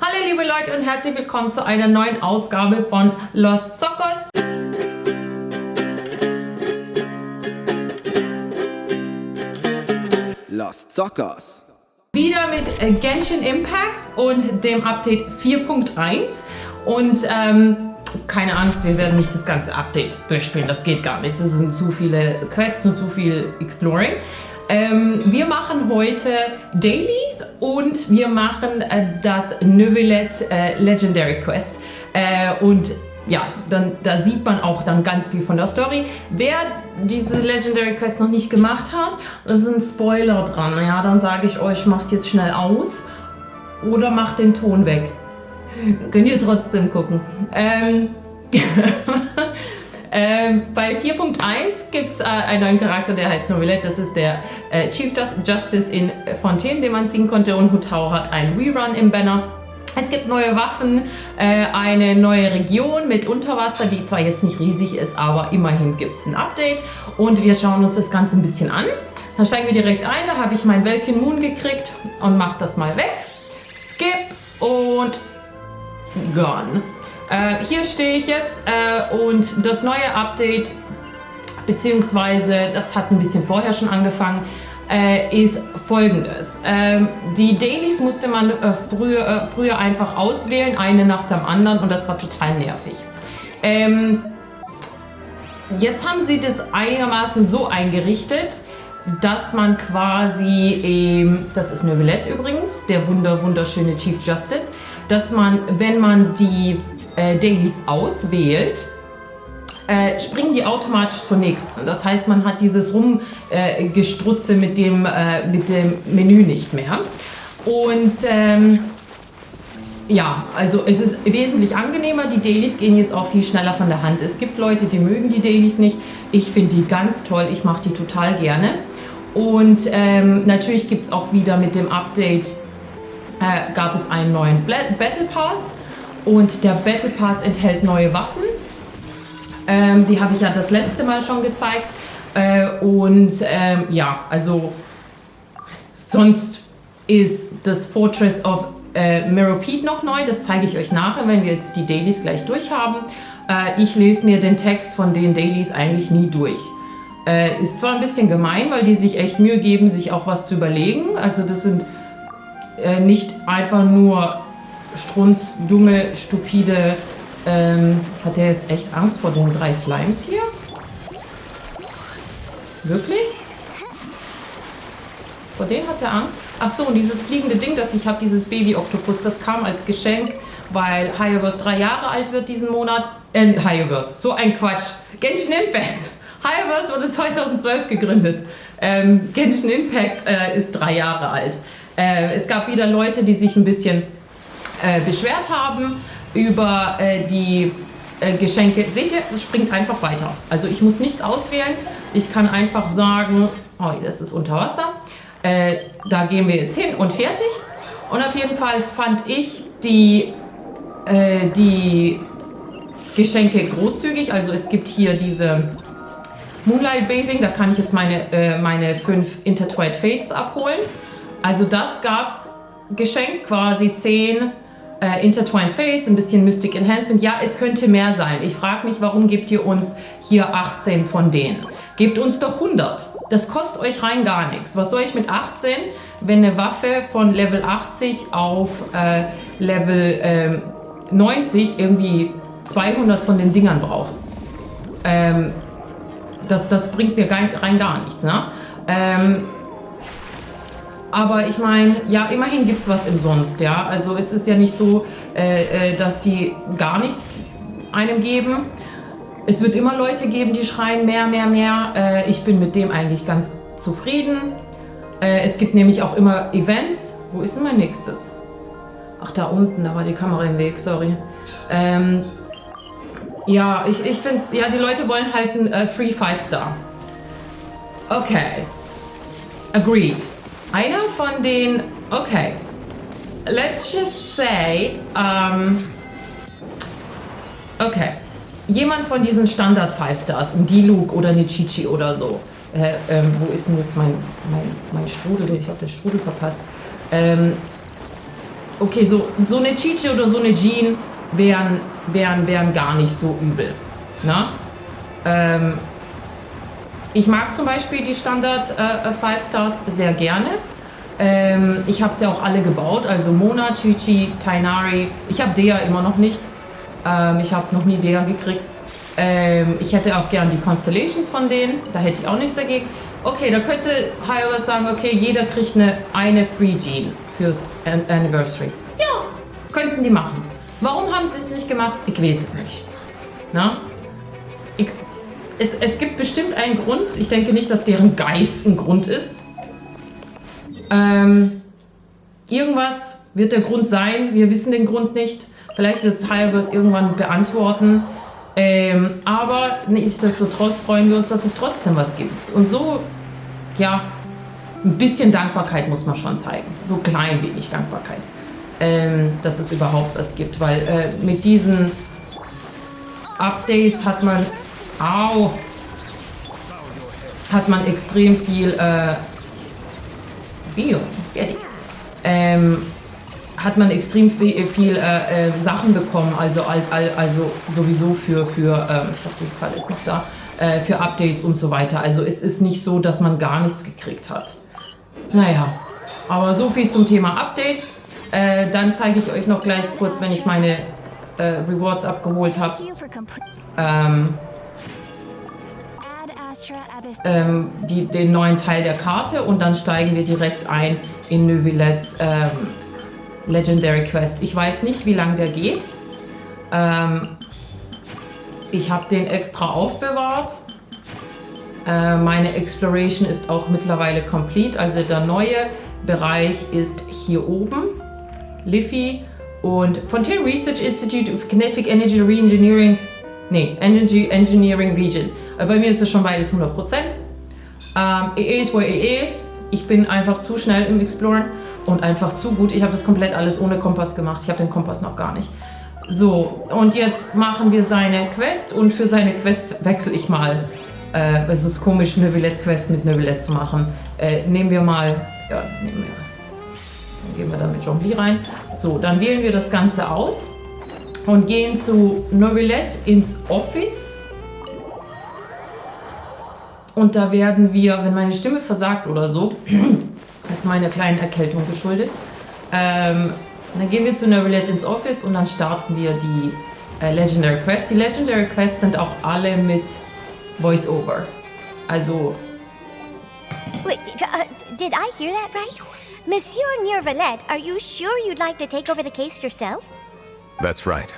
Hallo liebe Leute und herzlich willkommen zu einer neuen Ausgabe von Zockos. Zockos. Wieder mit Genshin Impact und dem Update 4.1 und keine Angst, wir werden nicht das ganze Update durchspielen, das geht gar nicht. Das sind zu viele Quests und zu viel Exploring. Wir machen heute Dailies und wir machen das Neuvillette Legendary Quest und ja, da sieht man auch dann ganz viel von der Story. Wer diese Legendary Quest noch nicht gemacht hat, da sind Spoiler dran. Ja, dann sage ich euch, macht jetzt schnell aus oder macht den Ton weg. Könnt ihr trotzdem gucken. Bei 4.1 gibt es einen neuen Charakter, der heißt Neuvillette. Das ist der Chief Justice in Fontaine, den man ziehen konnte. Und Hutau hat einen Rerun im Banner. Es gibt neue Waffen, eine neue Region mit Unterwasser, die zwar jetzt nicht riesig ist, aber immerhin gibt es ein Update. Und wir schauen uns das Ganze ein bisschen an. Dann steigen wir direkt ein. Da habe ich meinen Welkin Moon gekriegt und mache das mal weg. Skip und Gone. Hier stehe ich jetzt und das neue Update, beziehungsweise das hat ein bisschen vorher schon angefangen, ist folgendes. Die Dailies musste man früher einfach auswählen, eine nach dem anderen, und das war total nervig. Jetzt haben sie das einigermaßen so eingerichtet, dass man quasi, das ist Neuvillette übrigens, der wunderschöne Chief Justice, dass man, wenn man die Dailies auswählt, springen die automatisch zur nächsten. Das heißt, man hat dieses Rumgestrutze mit dem Menü nicht mehr. Und ja, also es ist wesentlich angenehmer. Die Dailies gehen jetzt auch viel schneller von der Hand. Es gibt Leute, die mögen die Dailies nicht. Ich finde die ganz toll. Ich mache die total gerne. Und natürlich gibt es auch wieder mit dem Update, gab es einen neuen Battle Pass. Und der Battle Pass enthält neue Waffen. Die habe ich ja das letzte Mal schon gezeigt. Ja, also sonst ist das Fortress of Meropide noch neu. Das zeige ich euch nachher, wenn wir jetzt die Dailies gleich durch haben. Ich lese mir den Text von den Dailies eigentlich nie durch. Ist zwar ein bisschen gemein, weil die sich echt Mühe geben, sich auch was zu überlegen. Also das sind nicht einfach nur strunzdumme, stupide. Hat der jetzt echt Angst vor den 3 Slimes hier? Wirklich? Vor denen hat er Angst? Ach so, und dieses fliegende Ding, das ich habe, dieses Baby-Oktopus, das kam als Geschenk, weil Heiraten 3 Jahre alt wird diesen Monat. Heiraten, so ein Quatsch. Genshin Impact. Heiraten wurde 2012 gegründet. Genshin Impact ist 3 Jahre alt. Es gab wieder Leute, die sich ein bisschen beschwert haben über die Geschenke. Seht ihr, es springt einfach weiter. Also ich muss nichts auswählen. Ich kann einfach sagen, oh, das ist unter Wasser. Da gehen wir jetzt hin und fertig. Und auf jeden Fall fand ich die Geschenke großzügig. Also es gibt hier diese Moonlight Bathing. Da kann ich jetzt meine 5 Intertwined Fates abholen. Also das gab's geschenkt, quasi 10 Intertwined Fates, ein bisschen Mystic Enhancement. Ja, es könnte mehr sein. Ich frage mich, warum gebt ihr uns hier 18 von denen? Gebt uns doch 100. Das kostet euch rein gar nichts. Was soll ich mit 18, wenn eine Waffe von Level 80 auf Level 90 irgendwie 200 von den Dingern braucht? Das bringt mir rein gar nichts. Ne? Aber ich meine, ja, immerhin gibt es was umsonst, ja. Also es ist ja nicht so, dass die gar nichts einem geben. Es wird immer Leute geben, die schreien mehr, mehr, mehr. Ich bin mit dem eigentlich ganz zufrieden. Es gibt nämlich auch immer Events. Wo ist denn mein nächstes? Ach, da unten, da war die Kamera im Weg, sorry. Ja, ich finde, ja, die Leute wollen halt ein Free 5-Star. Okay. Agreed. Einer von den, okay, let's just say, okay, jemand von diesen Standard 5-Stars, ein Diluc oder eine Chichi oder so, wo ist denn jetzt mein Strudel? Ich habe den Strudel verpasst. okay, so eine Chiche oder so eine Jean wären gar nicht so übel. Na? Ich mag zum Beispiel die Standard 5 Stars sehr gerne. Ich habe sie auch alle gebaut, also Mona, Chi-Chi, Tainari. Ich habe Dea immer noch nicht. Ich habe noch nie Dea gekriegt. Ich hätte auch gern die Constellations von denen, da hätte ich auch nichts dagegen. Okay, da könnte Hyrule sagen, okay, jeder kriegt eine Free Jean fürs Anniversary. Ja, könnten die machen. Warum haben sie es nicht gemacht? Ich weiß es nicht. Na? Es gibt bestimmt einen Grund. Ich denke nicht, dass deren Geiz ein Grund ist. Irgendwas wird der Grund sein. Wir wissen den Grund nicht. Vielleicht wird Hyrule es irgendwann beantworten. Aber nichtsdestotrotz freuen wir uns, dass es trotzdem was gibt. Und so, ja, ein bisschen Dankbarkeit muss man schon zeigen. So klein wenig Dankbarkeit. Dass es überhaupt was gibt. Weil mit diesen Updates hat man extrem viel hat man extrem viel Sachen bekommen, also sowieso für ich dachte, die Falle ist noch da, für Updates und so weiter. Also es ist nicht so, dass man gar nichts gekriegt hat. Naja, aber so viel zum Thema Update. Dann zeige ich euch noch gleich kurz, wenn ich meine Rewards abgeholt habe, den neuen Teil der Karte und dann steigen wir direkt ein in Neuvillette's Legendary Quest. Ich weiß nicht, wie lange der geht. Ich habe den extra aufbewahrt. Meine Exploration ist auch mittlerweile complete. Also der neue Bereich ist hier oben. Liffey und Fontaine Research Institute of Kinetic Energy Reengineering. Energy Engineering Region. Bei mir ist es schon beides 100%. Wo ist. Ich bin einfach zu schnell im Exploren und einfach zu gut. Ich habe das komplett alles ohne Kompass gemacht. Ich habe den Kompass noch gar nicht. So, und jetzt machen wir seine Quest und für seine Quest wechsle ich mal. Es ist komisch, Neuvillette-Quest mit Neuvillette zu machen. Nehmen wir mal, dann gehen wir da mit Jonglier rein. So, dann wählen wir das Ganze aus und gehen zu Neuvillette ins Office. Und da werden wir, wenn meine Stimme versagt oder so, das ist meiner kleinen Erkältung geschuldet, dann gehen wir zu Neuvillette ins Office und dann starten wir die Legendary Quests. Die Legendary Quests sind auch alle mit Voice-Over. Also... Wait, did I hear that right? Monsieur Neuvillette, are you sure you'd like to take over the case yourself? That's right.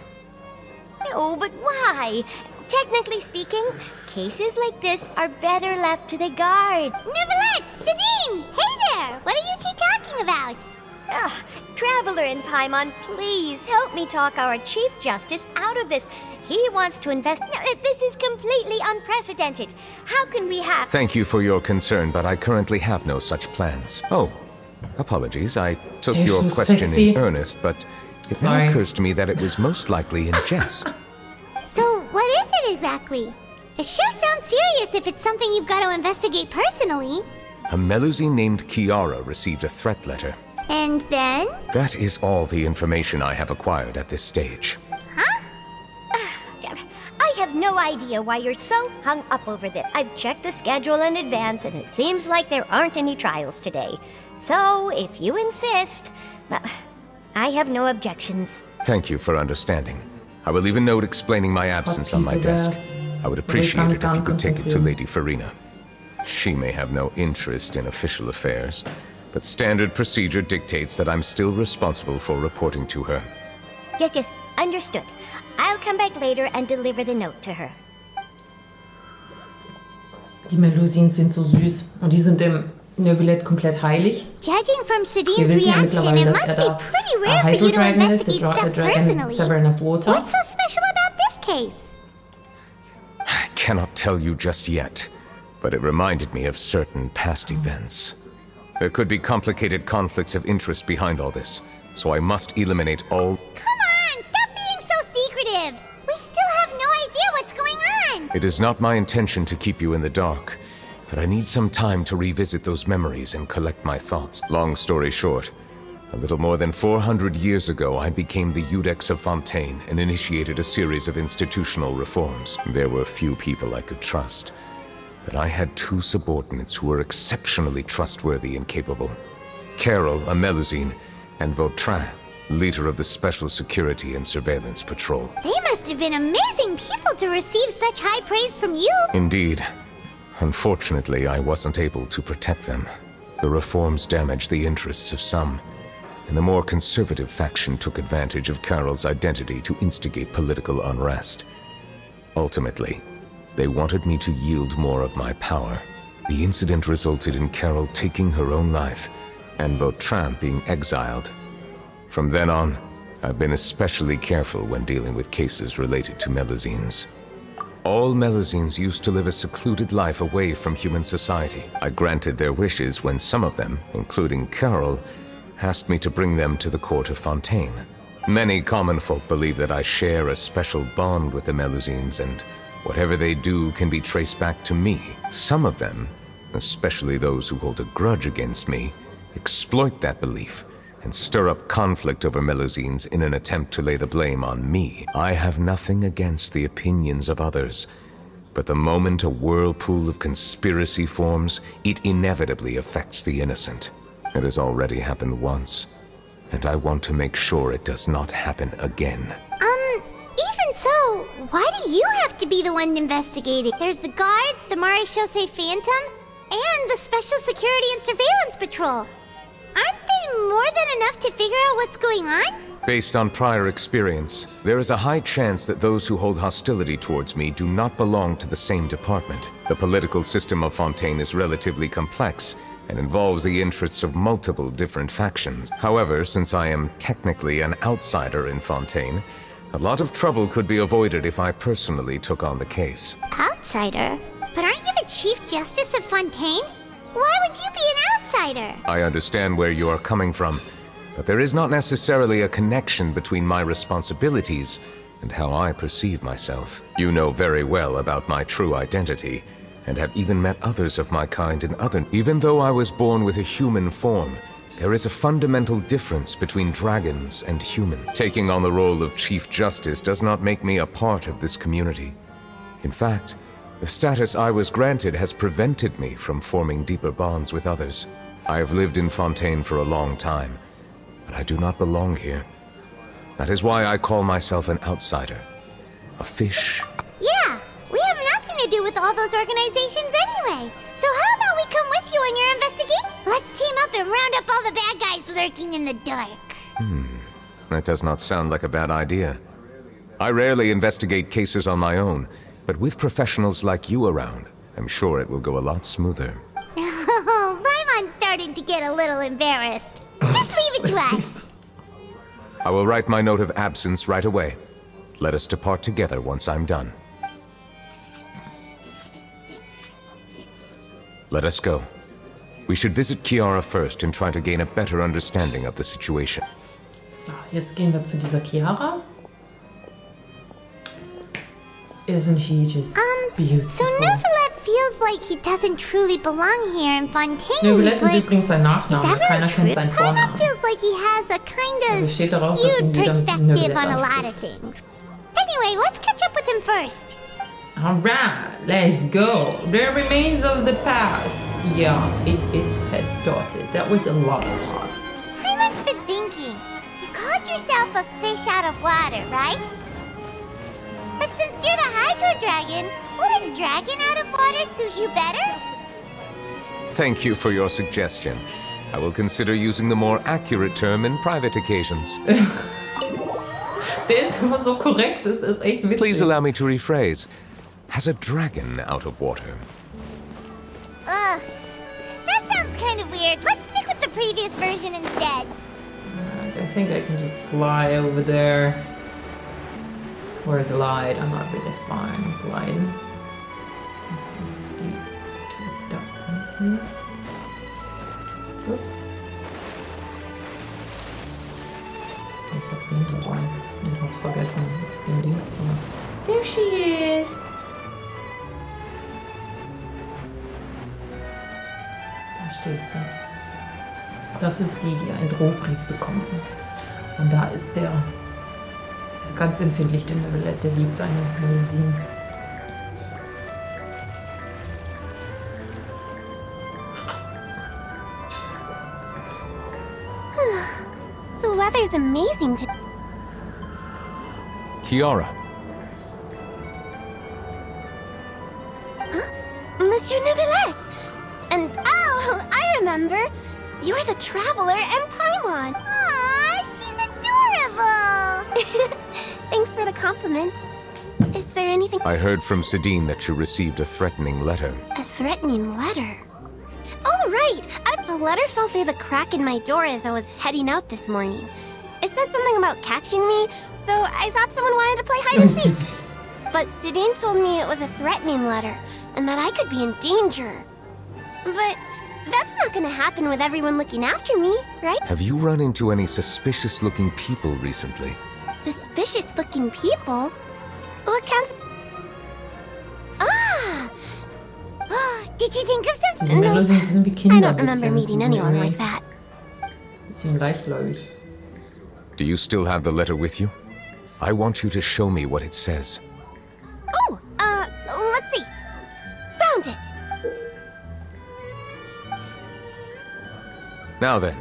No, but why? Technically speaking, cases like this are better left to the guard. Neuvillette! Sidine! Hey there! What are you two talking about? Traveler in Paimon, please help me talk our Chief Justice out of this. He wants to invest... This is completely unprecedented. How can we have... Thank you for your concern, but I currently have no such plans. Oh, apologies. I took your question in earnest, but it now occurs to me that it was most likely in jest. So, what is it exactly? It sure sounds serious if it's something you've got to investigate personally. A Melusine named Kiara received a threat letter. And then? That is all the information I have acquired at this stage. Huh? I have no idea why you're so hung up over this. I've checked the schedule in advance, and it seems like there aren't any trials today. So, if you insist, I have no objections. Thank you for understanding. I will leave a note explaining my absence on my desk. I would appreciate it if you could take it to Lady Farina. She may have no interest in official affairs, but standard procedure dictates that I'm still responsible for reporting to her. Yes, understood. I'll come back later and deliver the note to her. Die Melusines sind so süß und die sind dem Neuvillette komplett heilig. Judging from Sidine's reaction, it must be pretty rare for you to investigate stuff personally. What's so special about this case? I cannot tell you just yet, but it reminded me of certain past events. There could be complicated conflicts of interest behind all this, so I must eliminate all... Come on! Stop being so secretive! We still have no idea what's going on! It is not my intention to keep you in the dark, but I need some time to revisit those memories and collect my thoughts. Long story short, A little more than 400 years ago, I became the Iudex of Fontaine and initiated a series of institutional reforms. There were few people I could trust, but I had two subordinates who were exceptionally trustworthy and capable. Carol, a Melusine, and Vautrin, leader of the Special Security and Surveillance Patrol. They must have been amazing people to receive such high praise from you. Indeed. Unfortunately, I wasn't able to protect them. The reforms damaged the interests of some, and the more conservative faction took advantage of Carol's identity to instigate political unrest. Ultimately, they wanted me to yield more of my power. The incident resulted in Carol taking her own life, and Vautrin being exiled. From then on, I've been especially careful when dealing with cases related to Melusines. All Melusines used to live a secluded life away from human society. I granted their wishes when some of them, including Carol, asked me to bring them to the court of Fontaine. Many common folk believe that I share a special bond with the Melusines, and whatever they do can be traced back to me. Some of them, especially those who hold a grudge against me, exploit that belief and stir up conflict over Melusines in an attempt to lay the blame on me. I have nothing against the opinions of others, but the moment a whirlpool of conspiracy forms, it inevitably affects the innocent. It has already happened once, and I want to make sure it does not happen again. Even so, why do you have to be the one investigating? There's the guards, the Marechaussee Phantom, and the Special Security and Surveillance Patrol. Aren't they more than enough to figure out what's going on? Based on prior experience, there is a high chance that those who hold hostility towards me do not belong to the same department. The political system of Fontaine is relatively complex and involves the interests of multiple different factions. However, since I am technically an outsider in Fontaine, a lot of trouble could be avoided if I personally took on the case. Outsider? But aren't you the Chief Justice of Fontaine? Why would you be an outsider? I understand where you are coming from, but there is not necessarily a connection between my responsibilities and how I perceive myself. You know very well about my true identity, and have even met others of my kind in other... Even though I was born with a human form, there is a fundamental difference between dragons and human. Taking on the role of Chief Justice does not make me a part of this community. In fact, the status I was granted has prevented me from forming deeper bonds with others. I have lived in Fontaine for a long time, but I do not belong here. That is why I call myself an outsider. A fish. Yeah, we have nothing to do with all those organizations anyway. So how about we come with you on your investigation? Let's team up and round up all the bad guys lurking in the dark. That does not sound like a bad idea. I rarely investigate cases on my own, but with professionals like you around, I'm sure it will go a lot smoother. Oh, Paimon's starting to get a little embarrassed. Just leave it to us. I will write my note of absence right away. Let us depart together once I'm done. Let us go. We should visit Chiara first and try to gain a better understanding of the situation. So, jetzt gehen wir zu dieser Chiara. Isn't he just beautiful? So Neuvillette feels like he doesn't truly belong here in Fontaine. Neuvillette ist like, übrigens sein Nachname. Keiner kennt seinen Paimon Vornamen. feels like he has a kind of steht darauf, dass ihn skewed jeder perspective Neuvillette on a lot anspricht. of things. Anyway, let's catch up with him first. Alright, let's go. The remains of the past. Yeah, has started. That was a lot of talk. Paimon's been thinking. You called yourself a fish out of water, right? But since you're the Hydro Dragon, would a dragon out of water suit you better? Thank you for your suggestion. I will consider using the more accurate term in private occasions. Der ist immer so korrekt, das ist echt witzig. Please allow me to rephrase. Has a dragon out of water? Ugh. That sounds kind of weird. Let's stick with the previous version instead. I think I can just fly over there. Or glide. I'm not really fine with gliding. It's a steep twist up right here. Whoops. Ich hab den dabei. Ich hab's vergessen, jetzt den Dings zu machen. There she is! Da steht sie. Das ist die einen Drohbrief bekommen hat. Und da ist der ganz empfindlich, der Neuvillette, der liebt seine Melusine. The weather's amazing today. Kiara. Monsieur Neuvillette! And oh, I remember! You're the Traveler and Paimon! Aww, she's adorable! Thanks for the compliment. Is there anything— I heard from Sidine that you received a threatening letter. A threatening letter? Oh, right! The letter fell through the crack in my door as I was heading out this morning. It said something about catching me, so I thought someone wanted to play hide and seek. But Sidine told me it was a threatening letter, and that I could be in danger. But that's not gonna happen with everyone looking after me, right? Have you run into any suspicious-looking people recently? Suspicious-looking people? What kinds of— Ah! Did you think of Diese something? Melusine, die sind wie I Kinder. don't remember meeting anyone like that. Bisschen leichtgläubig. Do you still have the letter with you? I want you to show me what it says. Oh, let's see. Found it. Now then,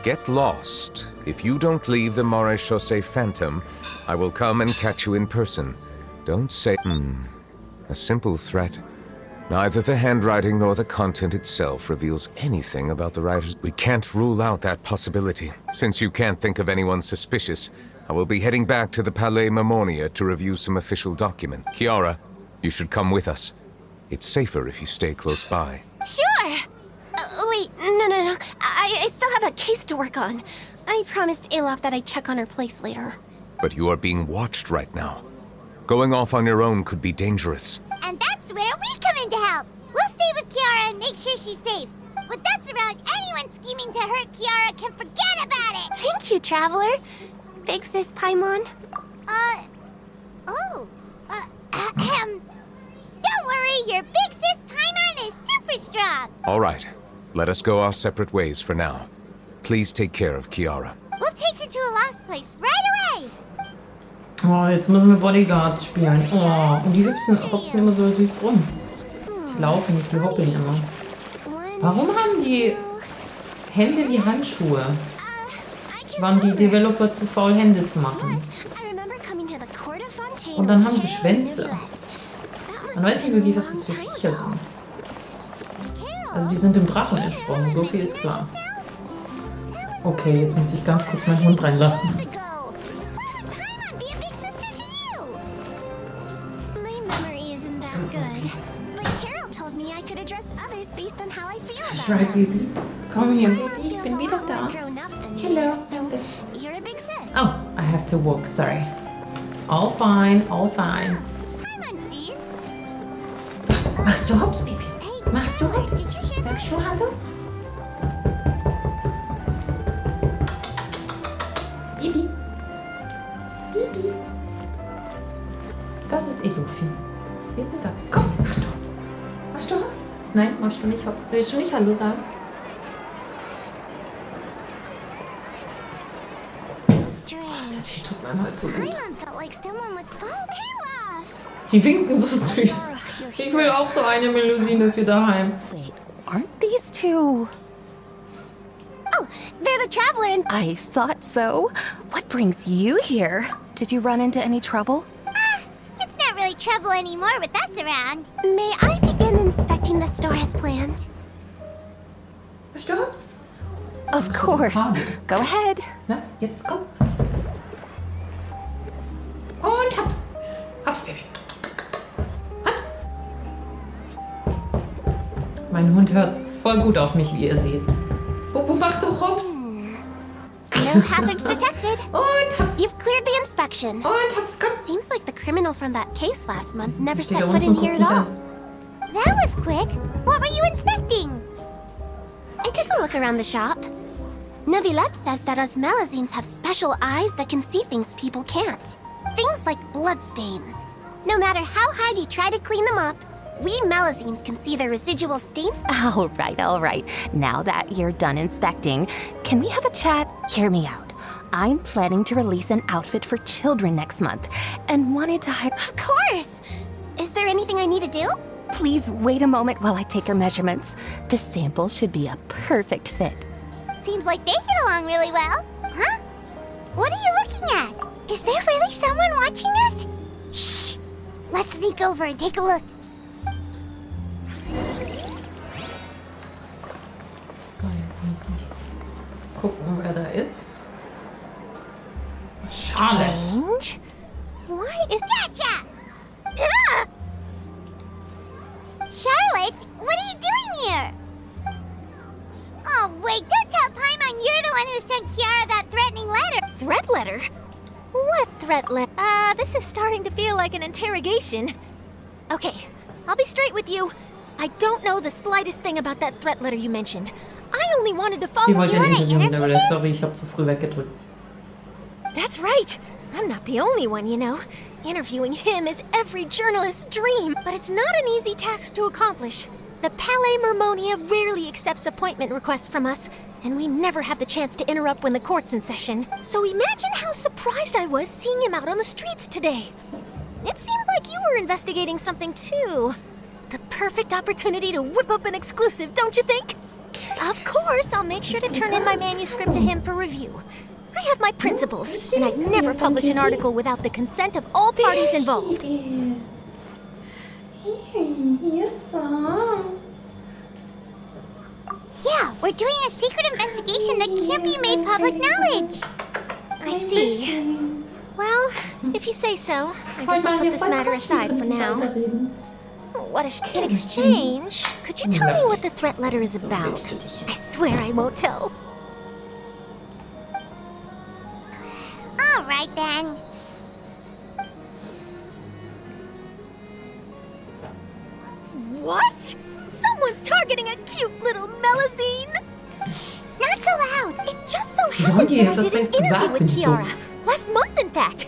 get lost. If you don't leave the Maréchaussée Phantom, I will come and catch you in person. Don't say, a simple threat. Neither the handwriting nor the content itself reveals anything about the writers. We can't rule out that possibility. Since you can't think of anyone suspicious, I will be heading back to the Palais Mammonia to review some official documents. Kiara, you should come with us. It's safer if you stay close by. Sure. Wait, no. I still have a case to work on. I promised Alof that I'd check on her place later. But you are being watched right now. Going off on your own could be dangerous. And that's where we come in to help. We'll stay with Kiara and make sure she's safe. With us around, anyone scheming to hurt Kiara can forget about it. Thank you, Traveler. Big Sis Paimon. Don't worry, your big sis Paimon is super strong. All right, let us go our separate ways for now. Please take care of Kiara. We'll take her to a lost place right away. Oh, jetzt müssen wir Bodyguards spielen. Oh, und die hüpsen immer so süß rum. Die laufen nicht, die hoppeln immer. Warum haben die Hände wie Handschuhe? Waren die Developer zu faul, Hände zu machen? Und dann haben sie Schwänze. Man weiß nicht wirklich, was das für Viecher sind. Also die sind im Drachen entsprungen, so viel ist klar. Okay, jetzt muss ich ganz kurz meinen Hund reinlassen. Right, Baby. Komm hier, Baby. Ich bin wieder da. Hello. Oh, I have to walk, sorry. All fine, all fine. Machst du Hops, Baby? Machst du Hops? Sagst du Hallo? Baby. Baby. Das ist Elufi. Wir sind da. Komm, machst du Hops? Machst du Hops? Nein, machst du nicht Hops. Willst du nicht Hallo sagen? Die tut mir mal so gut. Die winken so süß. Ich will auch so eine Melusine für daheim. Wait, aren't these two? Oh, they're the Traveler and— I thought so. What brings you here? Did you run into any trouble? It's not really trouble anymore with us around. May I begin inspecting the store as planned? Machst du Hops? Of course. Go ahead. Na, jetzt komm. Hops. Und Hops. Hops, Baby. Hops. Mein Hund hört voll gut auf mich, wie ihr seht. Bobo, mach doch Hops. No hazards detected. Und Hops. You've cleared the inspection. Und Hops, komm. Seems like the criminal from that case last month never Steht set da foot in unten, here at guck all. runter. That was quick. What were you inspecting? I took a look around the shop. Neuvillette says that us Melusines have special eyes that can see things people can't. Things like bloodstains. No matter how hard you try to clean them up, We Melazines can see the residual stains. All right. Now that you're done inspecting, can we have a chat? Hear me out. I'm planning to release an outfit for children next month, and wanted to Of course! Is there anything I need to do? Please wait a moment while I take your measurements. The sample should be a perfect fit. Seems like they get along really well. Huh? What are you looking at? Is there really someone watching us? Shh! Let's sneak over and take a look. So, jetzt muss ich gucken, wer da ist. Charlotte. Strange? Why is... Gotcha! Ah! Charlotte, what are you doing here? Oh, wait, don't tell Paimon you're the one who sent Kiara that threatening letter. Threat letter? What threat letter? This is starting to feel like an interrogation. Okay, I'll be straight with you. I don't know the slightest thing about that threat letter you mentioned. I only wanted to follow... Die wollte ein Interview mit Neuvillette. Sorry, ich habe zu früh weggedrückt. That's right. I'm not the only one, you know. Interviewing him is every journalist's dream, but it's not an easy task to accomplish. The Palais Mermonia rarely accepts appointment requests from us, and we never have the chance to interrupt when the court's in session. So imagine how surprised I was seeing him out on the streets today. It seemed like you were investigating something too. The perfect opportunity to whip up an exclusive, don't you think? Of course, I'll make sure to turn in my manuscript to him for review. I have my principles, and I'd never publish an article without the consent of all parties involved. Yeah, we're doing a secret investigation that can't be made public knowledge. I see. Well, if you say so, I guess I'll put this matter aside for now. What in exchange, could you tell me what the threat letter is about? I swear I won't tell. All right, then. What? Someone's targeting a cute little Melazine? Shh, not so loud. It just so happens die that I hat das did an jetzt interview gesagt, with sind die Kiara. doof. Last month, in fact.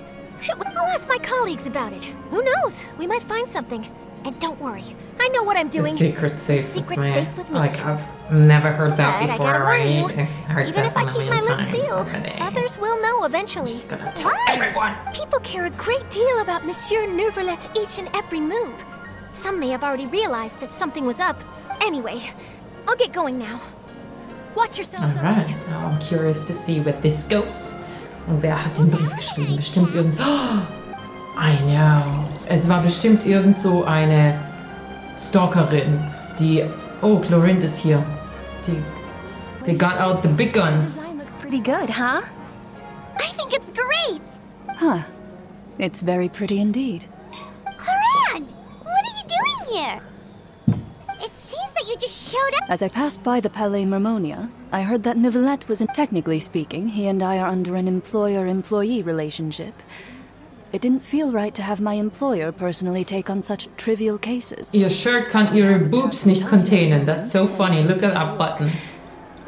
I'll ask my colleagues about it. Who knows? We might find something. And don't worry, I know what I'm The doing. secret safe The secret with me. safe with me. Like, I've never heard that But I before, gotta warn you, right? I heard even that if I one a keep my million lips times sealed, already. others will know eventually. Just gonna tell Why? everyone. People care a great deal about Monsieur Neuvillette's each and every move. Some may have already realized that something was up. Anyway, I'll get going now. Watch yourselves, Alright, alright? now I'm curious to see where this goes. Und wer hat den Brief geschrieben? Bestimmt irgend... Oh, I know. Es war bestimmt irgend so eine Stalkerin, die... Oh, Chlorinde ist hier. They got out the big guns. Design looks pretty good, huh? I think it's great. Huh. It's very pretty indeed. Haran, what are you doing here? It seems that you just showed up. As I passed by the Palais Mermonia, I heard that Neuvillette wasn't technically speaking. He and I are under an employer-employee relationship. It didn't feel right to have my employer personally take on such trivial cases. Ihr Shirt kann ihre boobs nicht containen. That's so funny. Look at that button.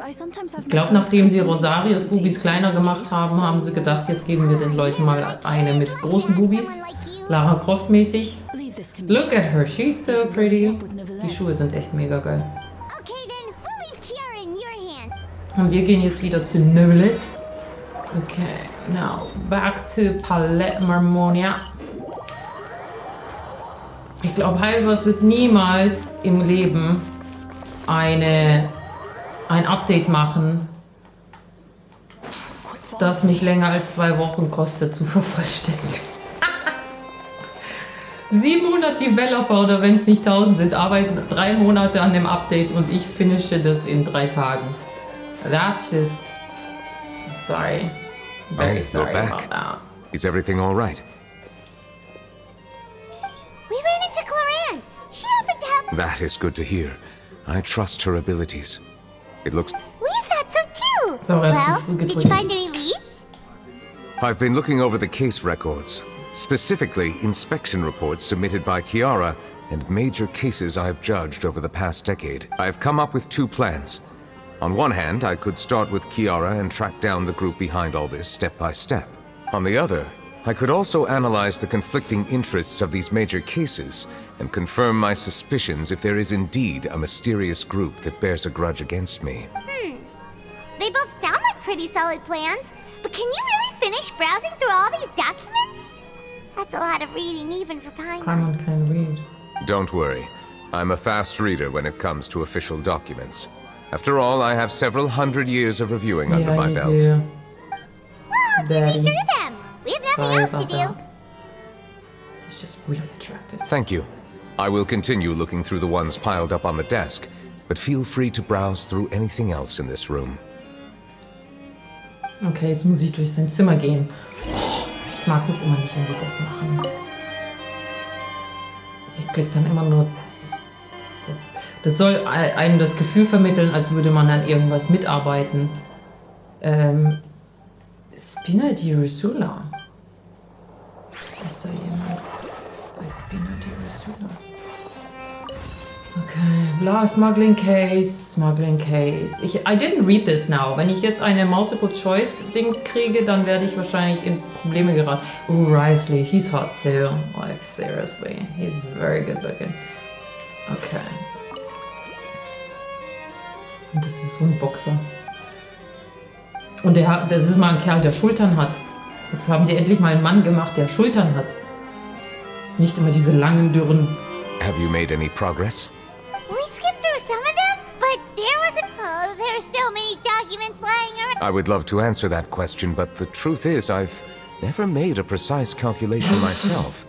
I sometimes have Ich glaube, nachdem sie Rosarios Bubis kleiner gemacht haben, haben sie gedacht, jetzt geben wir den Leuten mal eine mit großen Bubis. Lara Croft mäßig. Leave this to me. Look at her, she's so pretty. Die Schuhe sind echt mega geil. Okay, then we'll leave Kiara in your hand. Und wir gehen jetzt wieder zu Neuvillette. Okay, now back to Palais Mermonia. Ich glaube, Heilwas wird niemals im Leben ein Update machen, das mich länger als 2 Wochen kostet zu vervollständigen. 700 Developer oder wenn es nicht 1000 sind, arbeiten 3 Monate an dem Update und ich finische das in 3 Tagen. That's just... Sorry. Very you're sorry back. about that. Is everything all right? We ran into Cloran. She offered to help. That is good to hear. I trust her abilities. It looks... We thought so too. So, Well, zu früh did you getrunken. find any leads? I've been looking over the case records, specifically inspection reports submitted by Kiara and major cases I've judged over the past decade. I've come up with 2 plans. On one hand, I could start with Kiara and track down the group behind all this step by step. On the other, I could also analyze the conflicting interests of these major cases and confirm my suspicions if there is indeed a mysterious group that bears a grudge against me. They both sound like pretty solid plans, but can you really finish browsing through all these documents? That's a lot of reading even for Paimon. Paimon can read. Don't worry. I'm a fast reader when it comes to official documents. After all, I have several hundred years of reviewing under my belt. Well, read through them. We have nothing else to do. He's just really attractive. Thank you. I will continue looking through the ones piled up on the desk, but feel free to browse through anything else in this room. Okay, jetzt muss ich durch sein Zimmer gehen. Ich mag das immer nicht, wenn die das machen. Ich klick dann immer nur... Das soll einem das Gefühl vermitteln, als würde man an irgendwas mitarbeiten. Spina di Ursula. Ist da jemand? Bei Spina di Ursula. Okay, bla, Smuggling Case. I didn't read this now. Wenn ich jetzt eine Multiple-Choice-Ding kriege, dann werde ich wahrscheinlich in Probleme geraten. Oh, Risley, he's hot too. Like, seriously. He's very good looking. Okay. Und das ist so ein Boxer. Und das ist mal ein Kerl, der Schultern hat. Jetzt haben sie endlich mal einen Mann gemacht, der Schultern hat. Nicht immer diese langen, dürren. Have you made any progress? We skipped through some of them, but there wasn't... Oh, there are so many documents lying around. I would love to answer that question, but the truth is I've never made a precise calculation myself.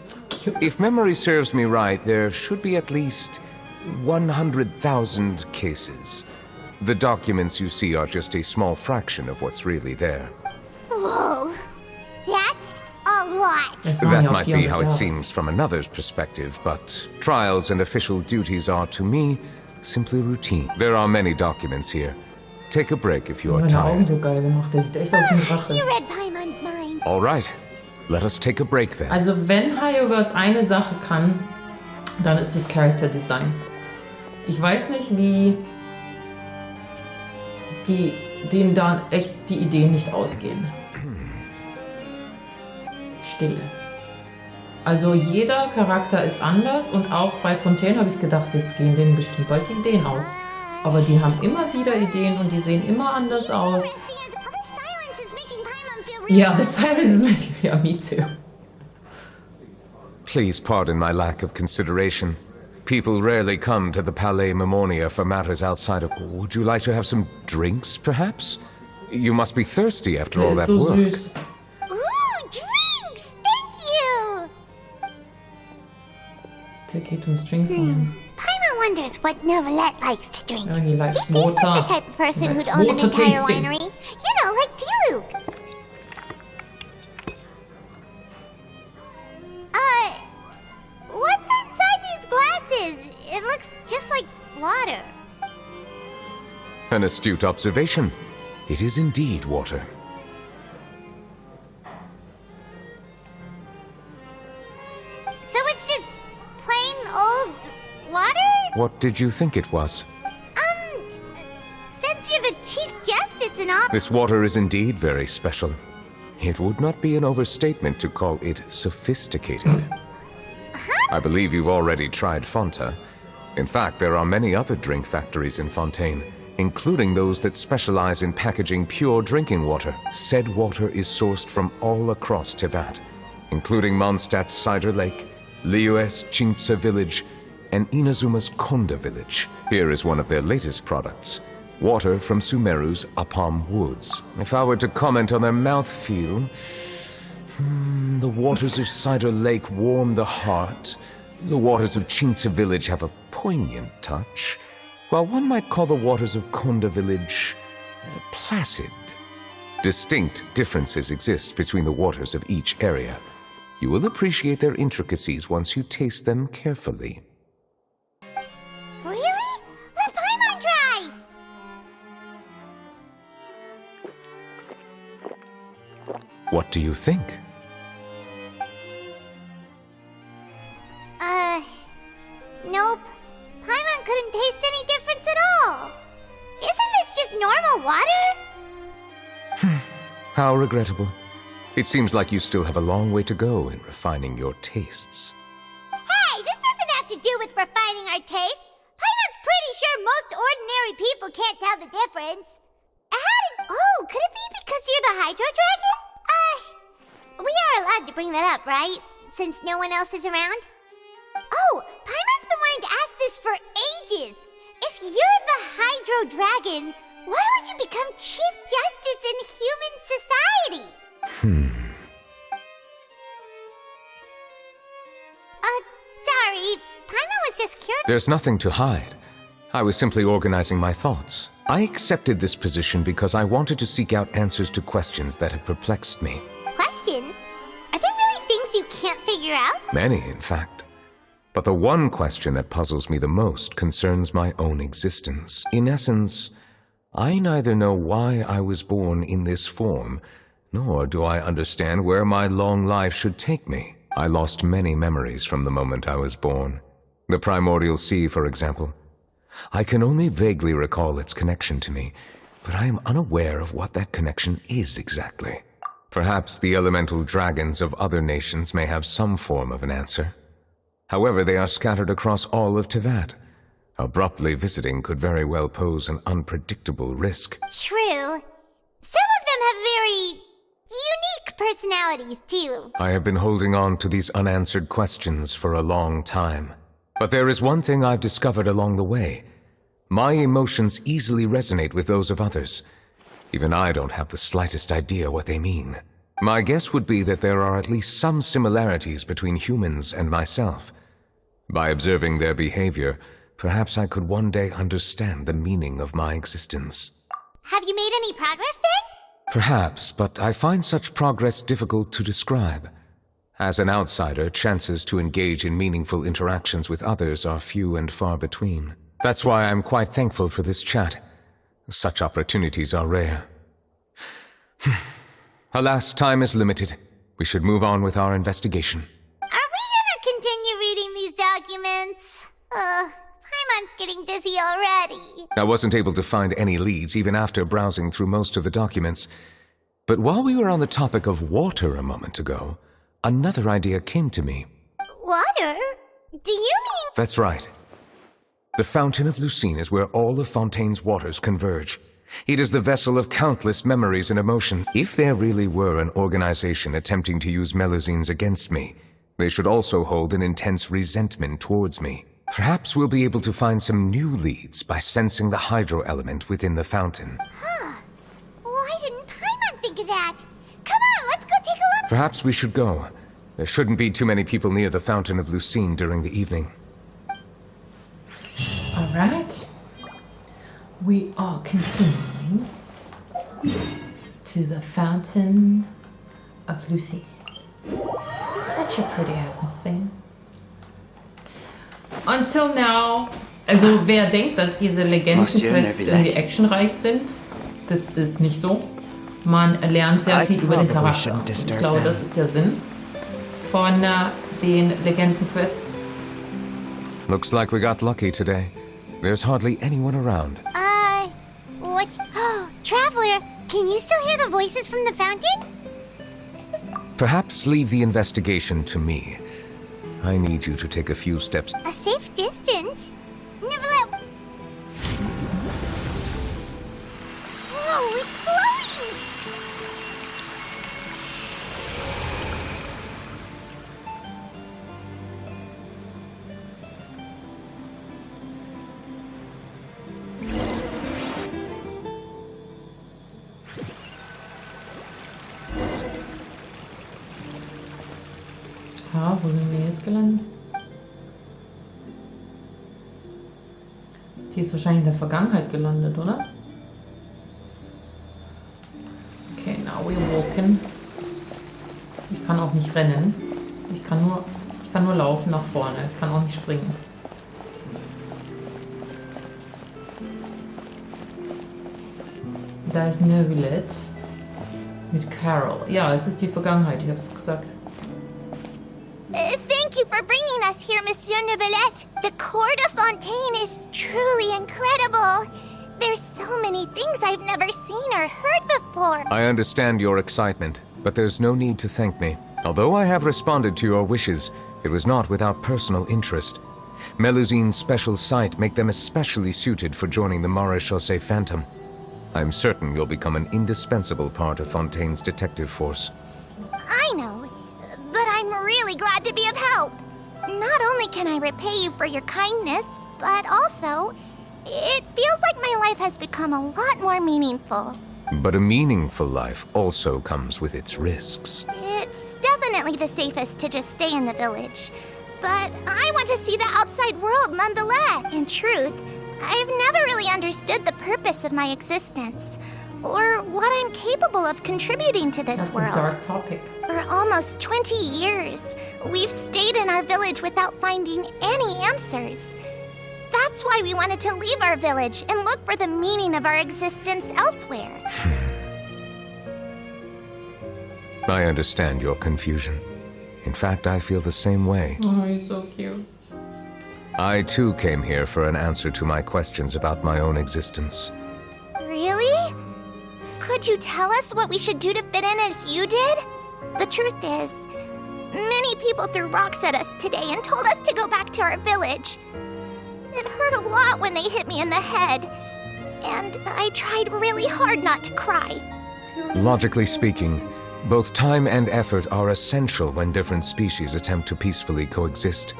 If memory serves me right, there should be at least 100,000 cases. The documents you see are just a small fraction of what's really there. Whoa, that's a lot. That might be how it seems from another's perspective, but trials and official duties are, to me, simply routine. There are many documents here. Take a break if you are tired. So geil gemacht. Der sieht echt aus wie ein Drache. You read Paimon's mind. All right, let us take a break then. Also wenn Hayovers eine Sache kann, dann ist es Character Design. Ich weiß nicht, wie denen da echt die Ideen nicht ausgehen. Stille. Also jeder Charakter ist anders und auch bei Fontaine habe ich gedacht, jetzt gehen denen bestimmt bald die Ideen aus. Aber die haben immer wieder Ideen und die sehen immer anders aus. Ja, the silence is making... Yeah, me too. Please pardon my lack of consideration. People rarely come to the Palais Mermonia for matters outside of... Would you like to have some drinks, perhaps? You must be thirsty after all that work. Süß. Ooh, drinks! Thank you! Der geht uns Drinks holen. Paimon wonders what Neuvillette likes to drink. Oh, he likes He seems water. like the type of person He likes who'd own an water entire tasting. winery. You know, like Diluc. What's inside these glasses? It looks just like water. An astute observation. It is indeed water. So it's just plain old water? What did you think it was? Since you're the Chief Justice and all... This water is indeed very special. It would not be an overstatement to call it sophisticated. I believe you've already tried Fonta. In fact, there are many other drink factories in Fontaine, including those that specialize in packaging pure drinking water. Said water is sourced from all across Teyvat, including Mondstadt's Cider Lake, Liyue's Chintsa village, and Inazuma's Konda village. Here is one of their latest products. Water from Sumeru's Apam Woods. If I were to comment on their mouthfeel... the waters of Cider Lake warm the heart. The waters of Chintsa village have a poignant touch, while one might call the waters of Konda village placid. Distinct differences exist between the waters of each area. You will appreciate their intricacies once you taste them carefully. Really? Let Paimon try! What do you think? Nope. Paimon couldn't taste any difference at all. Isn't this just normal water? How regrettable. It seems like you still have a long way to go in refining your tastes. Hey, this doesn't have to do with refining our taste. Paimon's pretty sure most ordinary people can't tell the difference. Oh, could it be because you're the Hydro Dragon? We are allowed to bring that up, right? Since no one else is around? Oh, Paimon's been wanting to ask this for ages. If you're the Hydro Dragon, why would you become Chief Justice in human society? Sorry, Paimon was just curious. There's nothing to hide. I was simply organizing my thoughts. I accepted this position because I wanted to seek out answers to questions that have perplexed me. Questions? Are there really things you can't figure out? Many, in fact. But the one question that puzzles me the most concerns my own existence. In essence, I neither know why I was born in this form, nor do I understand where my long life should take me. I lost many memories from the moment I was born. The primordial sea, for example. I can only vaguely recall its connection to me, but I am unaware of what that connection is exactly. Perhaps the elemental dragons of other nations may have some form of an answer. However, they are scattered across all of Teyvat. Abruptly visiting could very well pose an unpredictable risk. True. Some of them have very unique personalities, too. I have been holding on to these unanswered questions for a long time. But there is one thing I've discovered along the way. My emotions easily resonate with those of others. Even I don't have the slightest idea what they mean. My guess would be that there are at least some similarities between humans and myself. By observing their behavior, perhaps I could one day understand the meaning of my existence. Have you made any progress then? Perhaps, but I find such progress difficult to describe. As an outsider, chances to engage in meaningful interactions with others are few and far between. That's why I'm quite thankful for this chat. Such opportunities are rare. Alas, time is limited. We should move on with our investigation. Are we gonna continue reading these documents? Paimon's getting dizzy already. I wasn't able to find any leads even after browsing through most of the documents. But while we were on the topic of water a moment ago, another idea came to me. Water? Do you mean... That's right. The Fountain of Lucine is where all of Fontaine's waters converge. It is the vessel of countless memories and emotions. If there really were an organization attempting to use Melusines against me, they should also hold an intense resentment towards me. Perhaps we'll be able to find some new leads by sensing the hydro element within the fountain. Huh. Why didn't Paimon think of that? Come on, let's go take a look. Perhaps we should go. There shouldn't be too many people near the Fountain of Lucine during the evening. Alright. We are continuing to the Fountain of Lucine. Such a pretty atmosphere. Until now, also wer denkt, dass diese Legendenquests irgendwie actionreich sind, das ist nicht so. Man lernt sehr viel über den Charakter. Ich glaube, das ist der Sinn von den Legendenquests. Looks like we got lucky today. There's hardly anyone around. What? Oh, Traveler, can you still hear the voices from the fountain? Perhaps leave the investigation to me. I need you to take a few steps. A safe distance? Neuvillette. Whoa, it's glowing! Ja, wo sind wir jetzt gelandet? Die ist wahrscheinlich in der Vergangenheit gelandet, oder? Okay, now we're walking. Ich kann auch nicht rennen. Ich kann nur laufen nach vorne. Ich kann auch nicht springen. Da ist Neuvillette mit Carol. Ja, es ist die Vergangenheit, ich hab's gesagt. Thank you for bringing us here, Monsieur Neuvillette. The court of Fontaine is truly incredible. There's so many things I've never seen or heard before. I understand your excitement. but there's no need to thank me. Although I have responded to your wishes, it was not without personal interest. Melusine's special sight make them especially suited for joining the Maréchaussée Phantom. I'm certain you'll become an indispensable part of Fontaine's detective force. I know, but I'm really glad to be of help. Not only can I repay you for your kindness, but also, it feels like my life has become a lot more meaningful. But a meaningful life also comes with its risks. It's definitely the safest to just stay in the village. But I want to see the outside world nonetheless. In truth, I've never really understood the purpose of my existence, or what I'm capable of contributing to this world. That's a dark topic. For almost 20 years, we've stayed in our village without finding any answers. That's why we wanted to leave our village and look for the meaning of our existence elsewhere. I understand your confusion. In fact, I feel the same way. Oh, he's so cute. I too came here for an answer to my questions about my own existence. Really? Could you tell us what we should do to fit in as you did? The truth is, many people threw rocks at us today and told us to go back to our village. It hurt a lot when they hit me in the head, and I tried really hard not to cry. Logically speaking, both time and effort are essential when different species attempt to peacefully coexist.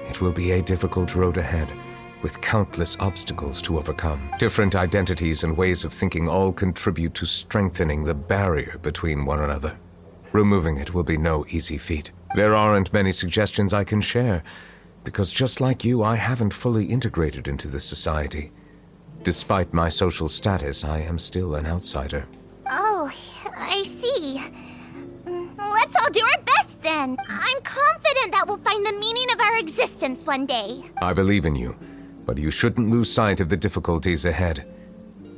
It will be a difficult road ahead, with countless obstacles to overcome. Different identities and ways of thinking all contribute to strengthening the barrier between one another. Removing it will be no easy feat. There aren't many suggestions I can share, because just like you, I haven't fully integrated into this society. Despite my social status, I am still an outsider. Oh, I see. Let's all do our best then. I'm confident that we'll find the meaning of our existence one day. I believe in you, but you shouldn't lose sight of the difficulties ahead.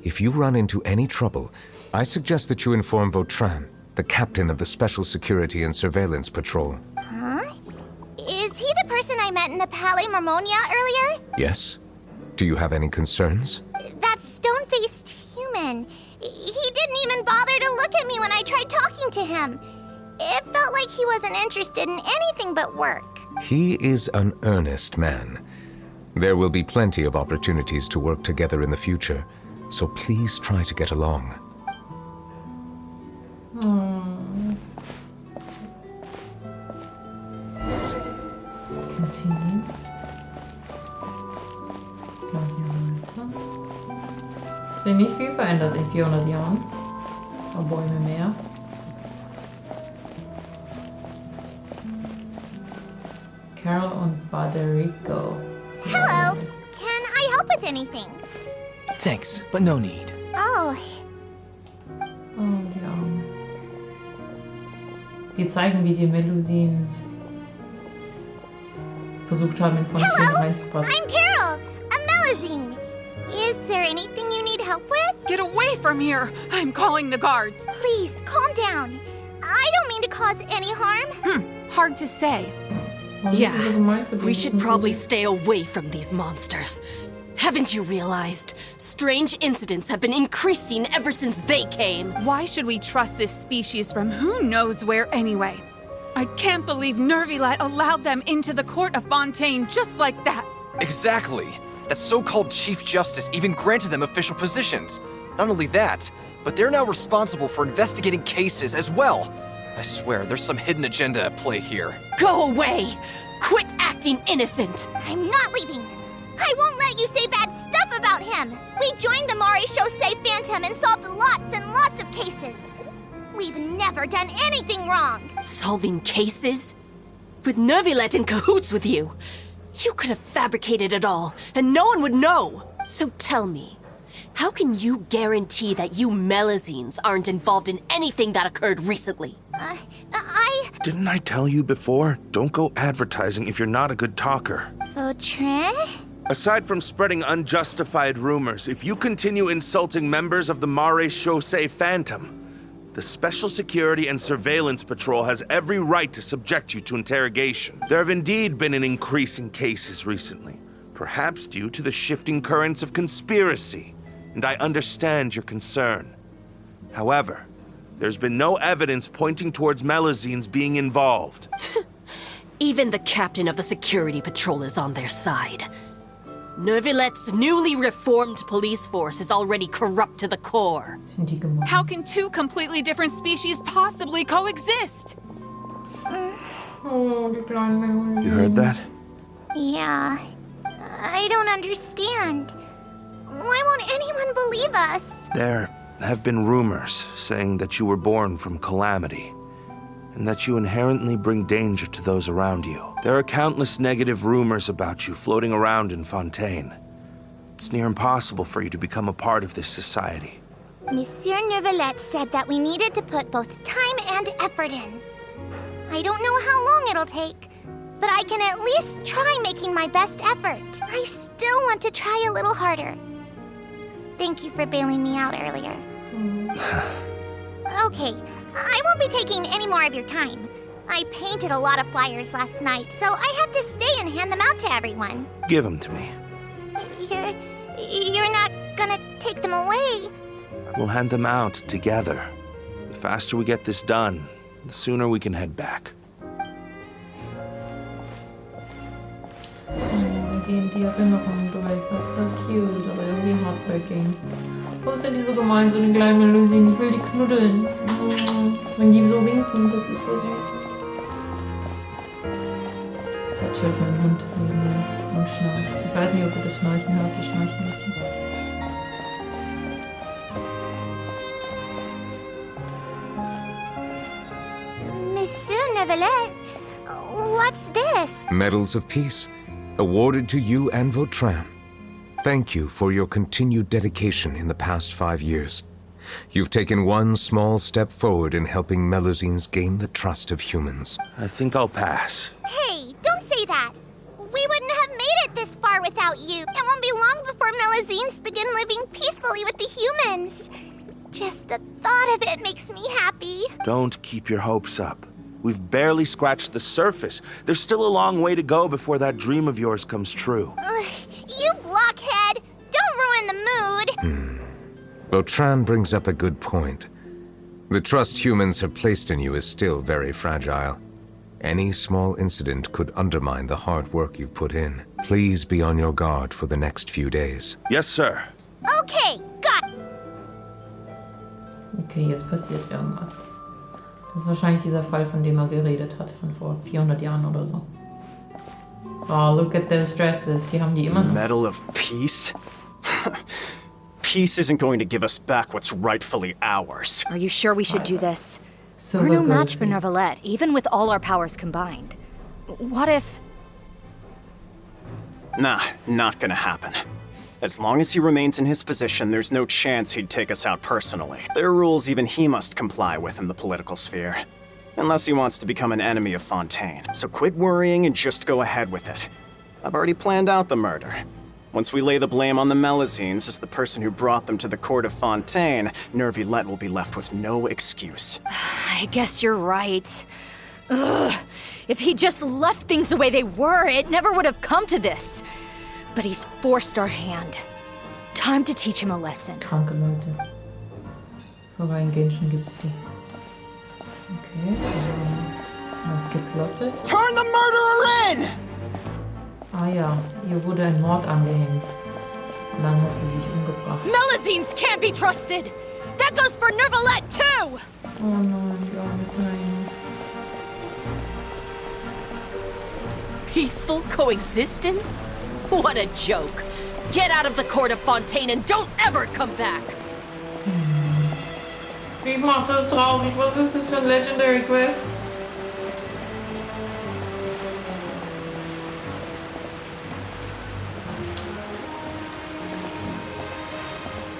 If you run into any trouble, I suggest that you inform Vautrin, the captain of the Special Security and Surveillance Patrol. Huh? Is he the person I met in the Palais Marmonia earlier? Yes? Do you have any concerns? That stone-faced human. He didn't even bother to look at me when I tried talking to him. It felt like he wasn't interested in anything but work. He is an earnest man. There will be plenty of opportunities to work together in the future, so please try to get along. Continue. Jetzt machen wir weiter. Hat sich nicht viel verändert in 400 Jahren. Ein paar Bäume mehr. Carol und Baderico. Hello. Can I help with anything? Thanks, but no need. Oh, Oh, die Arme. Die zeigen, wie die Melusines versucht haben, in Fontaine hello. reinzupassen. I'm Carol, a Melusine. Is there anything you need help with? Get away from here! I'm calling the guards. Please, calm down. I don't mean to cause any harm. Hard to say. Yeah, we should probably stay away from these monsters. Haven't you realized? Strange incidents have been increasing ever since they came. Why should we trust this species from who knows where anyway? I can't believe Neuvillette allowed them into the court of Fontaine just like that. Exactly. That so-called Chief Justice even granted them official positions. Not only that, but they're now responsible for investigating cases as well. I swear, there's some hidden agenda at play here. Go away! Quit acting innocent! I'm not leaving. I won't let you say bad stuff about him. We joined the Maréchaussée Phantom and solved lots and lots of cases. We've never done anything wrong. Solving cases? With Neuvillette in cahoots with you? You could have fabricated it all, and no one would know. So tell me, how can you guarantee that you Melusines aren't involved in anything that occurred recently? Didn't I tell you before? Don't go advertising if you're not a good talker. Vautrin? Aside from spreading unjustified rumors, if you continue insulting members of the Maréchaussée Phantom, the Special Security and Surveillance Patrol has every right to subject you to interrogation. There have indeed been an increase in cases recently, perhaps due to the shifting currents of conspiracy, and I understand your concern. However, There's been no evidence pointing towards Melusines being involved. Even the captain of the security patrol is on their side. Neuvillette's newly reformed police force is already corrupt to the core. How can two completely different species possibly coexist? You heard that? Yeah. I don't understand. Why won't anyone believe us? There have been rumors saying that you were born from calamity, and that you inherently bring danger to those around you. There are countless negative rumors about you floating around in Fontaine. It's near impossible for you to become a part of this society. Monsieur Neuvillette said that we needed to put both time and effort in. I don't know how long it'll take, but I can at least try making my best effort. I still want to try a little harder. Thank you for bailing me out earlier. Okay, I won't be taking any more of your time. I painted a lot of flyers last night, so I have to stay and hand them out to everyone. Give them to me. You're not gonna take them away? We'll hand them out together. The faster we get this done, the sooner we can head back. Gehen die Erinnerungen durch. That's so cute, aber irgendwie heartbreaking. Warum sind die so gemein, so die kleinen Melusinen? Ich will die knuddeln. Wenn die so winken, das ist voll süß. Da chillt mein Hund neben mir und schnarcht. Ich weiß nicht, ob ihr das Schnarchen hört, die schnarchen nicht. Monsieur Neuvillette, what's this? Medals of Peace, awarded to you and Vautrin. Thank you for your continued dedication in the past 5 years. You've taken one small step forward in helping Melusines gain the trust of humans. I think I'll pass. Hey, don't say that. We wouldn't have made it this far without you. It won't be long before Melusines begin living peacefully with the humans. Just the thought of it makes me happy. Don't keep your hopes up. We've barely scratched the surface. There's still a long way to go before that dream of yours comes true. You blockhead! Don't ruin the mood! Vautrin brings up a good point. The trust humans have placed in you is still very fragile. Any small incident could undermine the hard work you've put in. Please be on your guard for the next few days. Yes, sir. Okay, got it. Okay, jetzt passiert irgendwas. Das ist wahrscheinlich dieser Fall, von dem er geredet hat, von vor 400 Jahren oder so. Oh, look at those dresses. Die haben die immer noch. Medal of Peace? Peace isn't going to give us back what's rightfully ours. Are you sure we should do this? So We're no match for Neuvillette, even with all our powers combined. What if... Nah, not gonna happen. As long as he remains in his position, there's no chance he'd take us out personally. There are rules even he must comply with in the political sphere. Unless he wants to become an enemy of Fontaine. So quit worrying and just go ahead with it. I've already planned out the murder. Once we lay the blame on the Melusines as the person who brought them to the court of Fontaine, Neuvillette will be left with no excuse. I guess you're right. Ugh. If he just left things the way they were, it never would have come to this. But he's forced our hand. Time to teach him a lesson. Kranke Leute. Sogar in Genshin gibt's die. Okay, was geplottet? Turn the murderer in! Ah ja, ihr wurde ein Mord angehängt. Und dann hat sie sich umgebracht. Melusines can't be trusted! That goes for Neuvillette too! Oh nein, gar nicht, nein. Peaceful coexistence? What a joke. Get out of the court of Fontaine and don't ever come back. Wie macht das traurig? Was ist das für ein Legendary Quest?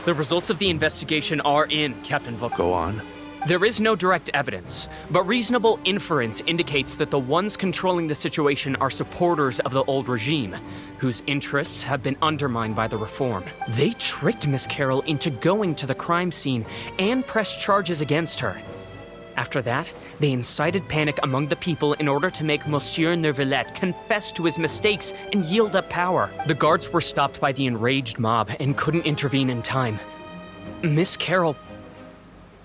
The results of the investigation are in, Captain Volk. Go on. There is no direct evidence, but reasonable inference indicates that the ones controlling the situation are supporters of the old regime, whose interests have been undermined by the reform. They tricked Miss Carroll into going to the crime scene and pressed charges against her. After that, they incited panic among the people in order to make Monsieur Neuvillette confess to his mistakes and yield up power. The guards were stopped by the enraged mob and couldn't intervene in time. Miss Carroll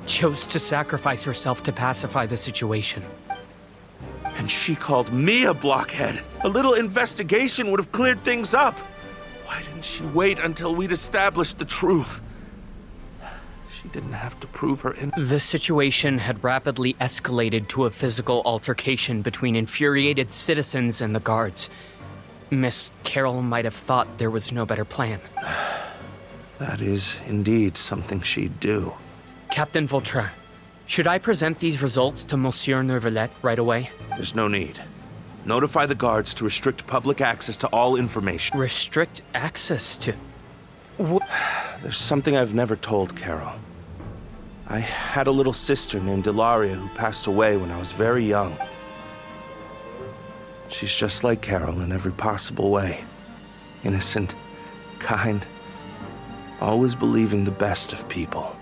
chose to sacrifice herself to pacify the situation. And she called me a blockhead. A little investigation would have cleared things up. Why didn't she wait until we'd established the truth? She didn't have to prove her innocence. The situation had rapidly escalated to a physical altercation between infuriated citizens and the guards. Miss Carroll might have thought there was no better plan. That is indeed something she'd do. Captain Vautrin, should I present these results to Monsieur Neuvillette right away? There's no need. Notify the guards to restrict public access to all information. Restrict access to... There's something I've never told Carol. I had a little sister named Ilaria who passed away when I was very young. She's just like Carol in every possible way. Innocent, kind, always believing the best of people.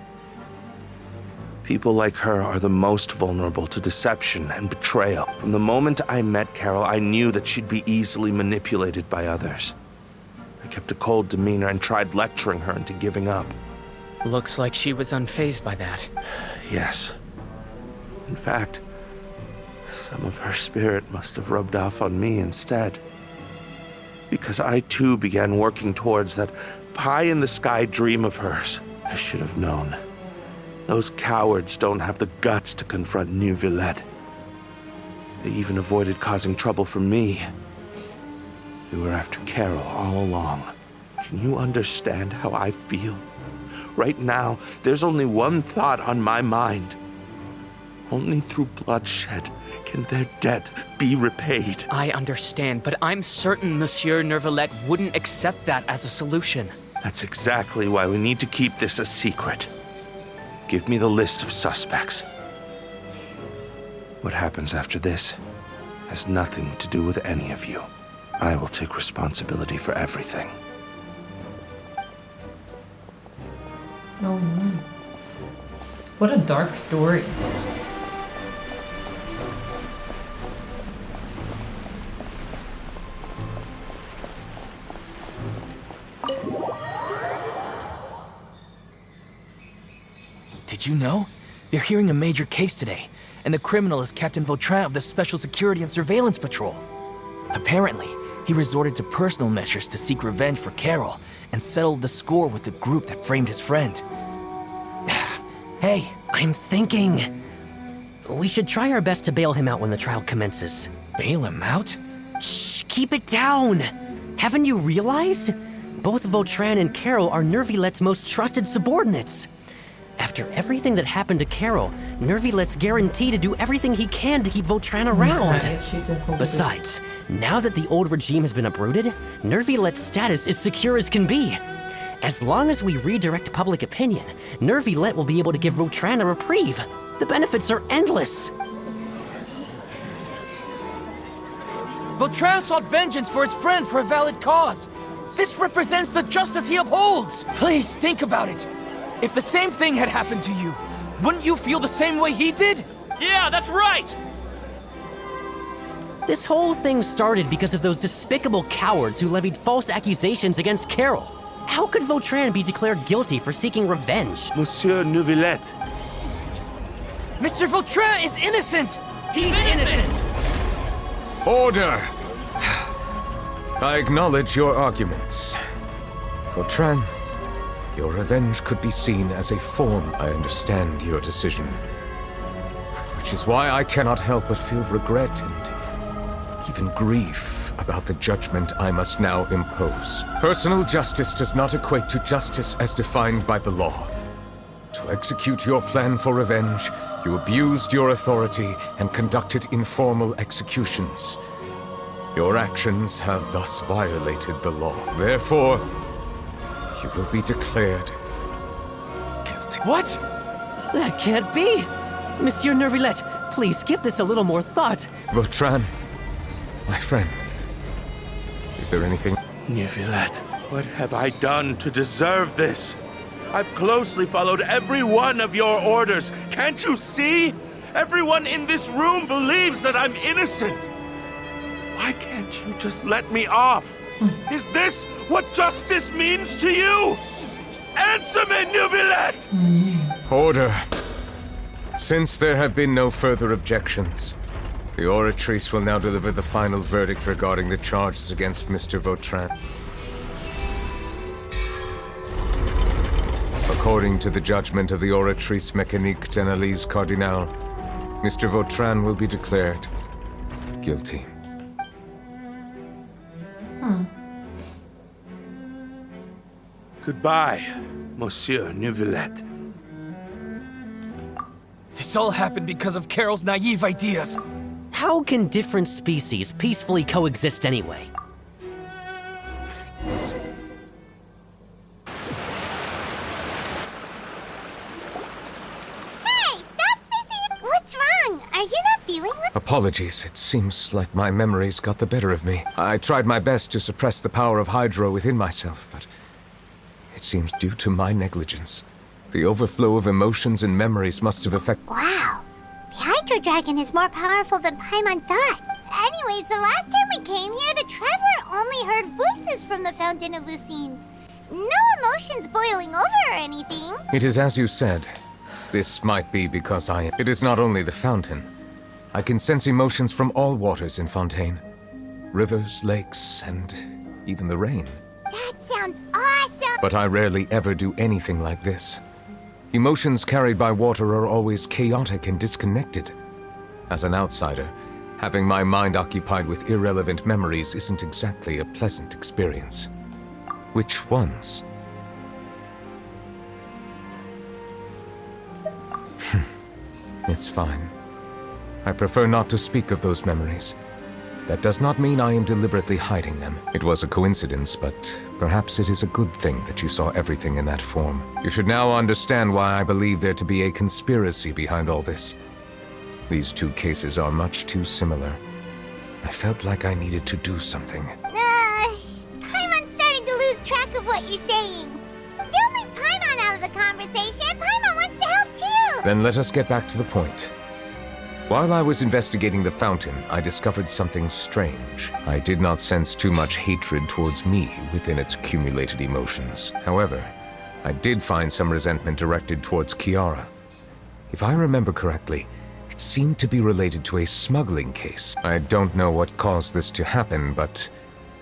People like her are the most vulnerable to deception and betrayal. From the moment I met Carol, I knew that she'd be easily manipulated by others. I kept a cold demeanor and tried lecturing her into giving up. Looks like she was unfazed by that. Yes. In fact, some of her spirit must have rubbed off on me instead. Because I too began working towards that pie-in-the-sky dream of hers. I should have known. Those cowards don't have the guts to confront Neuvillette. They even avoided causing trouble for me. They were after Carol all along. Can you understand how I feel? Right now, there's only one thought on my mind. Only through bloodshed can their debt be repaid. I understand, but I'm certain Monsieur Neuvillette wouldn't accept that as a solution. That's exactly why we need to keep this a secret. Give me the list of suspects. What happens after this has nothing to do with any of you. I will take responsibility for everything. Oh no. What a dark story. Did you know? They're hearing a major case today, and the criminal is Captain Vautrin of the Special Security and Surveillance Patrol. Apparently, he resorted to personal measures to seek revenge for Carol and settled the score with the group that framed his friend. Hey, I'm thinking. We should try our best to bail him out when the trial commences. Bail him out? Shh, keep it down! Haven't you realized? Both Vautrin and Carol are Neuvillette's most trusted subordinates. After everything that happened to Carol, Neuvillette's guaranteed to do everything he can to keep Vautrin around. Besides, now that the old regime has been uprooted, Neuvillette's status is secure as can be. As long as we redirect public opinion, Neuvillette will be able to give Vautrin a reprieve. The benefits are endless. Vautrin sought vengeance for his friend for a valid cause. This represents the justice he upholds. Please think about it. If the same thing had happened to you, wouldn't you feel the same way he did? Yeah, that's right! This whole thing started because of those despicable cowards who levied false accusations against Carol. How could Vautrin be declared guilty for seeking revenge? Monsieur Neuvillette. Mr. Vautrin is innocent! He's innocent! Order! I acknowledge your arguments. Vautrin, your revenge could be seen as a form. I understand your decision. Which is why I cannot help but feel regret and even grief about the judgment I must now impose. Personal justice does not equate to justice as defined by the law. To execute your plan for revenge, you abused your authority and conducted informal executions. Your actions have thus violated the law. Therefore, you will be declared guilty. What? That can't be! Monsieur Neuvillette, please give this a little more thought. Vautrin, my friend, is there anything? Neuvillette, what have I done to deserve this? I've closely followed every one of your orders. Can't you see? Everyone in this room believes that I'm innocent. Why can't you just let me off? Is this what justice means to you? Answer me, Neuvillette! Order. Since there have been no further objections, the Oratrice will now deliver the final verdict regarding the charges against Mr. Vautrin. According to the judgment of the Oratrice Mécanique d'Analyse Cardinal, Mr. Vautrin will be declared guilty. Goodbye, Monsieur Neuvillette. This all happened because of Carol's naive ideas. How can different species peacefully coexist anyway? What's wrong? Are you not feeling well? Apologies, it seems like my memories got the better of me. I tried my best to suppress the power of Hydro within myself, but it seems due to my negligence. The overflow of emotions and memories must have affected... Wow. The Hydro Dragon is more powerful than Paimon thought. Anyways, the last time we came here, the Traveler only heard voices from the Fountain of Lucine. No emotions boiling over or anything. It is as you said. This might be because I am... It is not only the fountain. I can sense emotions from all waters in Fontaine. Rivers, lakes, and even the rain. That sounds awesome! But I rarely ever do anything like this. Emotions carried by water are always chaotic and disconnected. As an outsider, having my mind occupied with irrelevant memories isn't exactly a pleasant experience. Which ones? It's fine. I prefer not to speak of those memories. That does not mean I am deliberately hiding them. It was a coincidence, but perhaps it is a good thing that you saw everything in that form. You should now understand why I believe there to be a conspiracy behind all this. These two cases are much too similar. I felt like I needed to do something. Paimon's starting to lose track of what you're saying. Don't leave Paimon out of the conversation. Paimon wants to help too. Then let us get back to the point. While I was investigating the fountain, I discovered something strange. I did not sense too much hatred towards me within its accumulated emotions. However, I did find some resentment directed towards Kiara. If I remember correctly, it seemed to be related to a smuggling case. I don't know what caused this to happen, but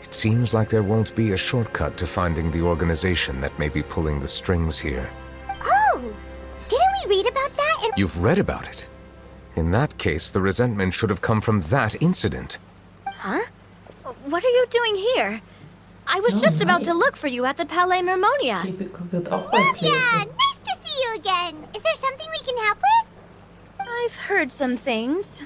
it seems like there won't be a shortcut to finding the organization that may be pulling the strings here. Oh! Didn't we read about that? You've read about it? In that case, the resentment should have come from that incident. Huh? What are you doing here? I was just about to look for you at the Palais Mermonia. Natalia! Nice to see you again. Is there something we can help with? I've heard some things,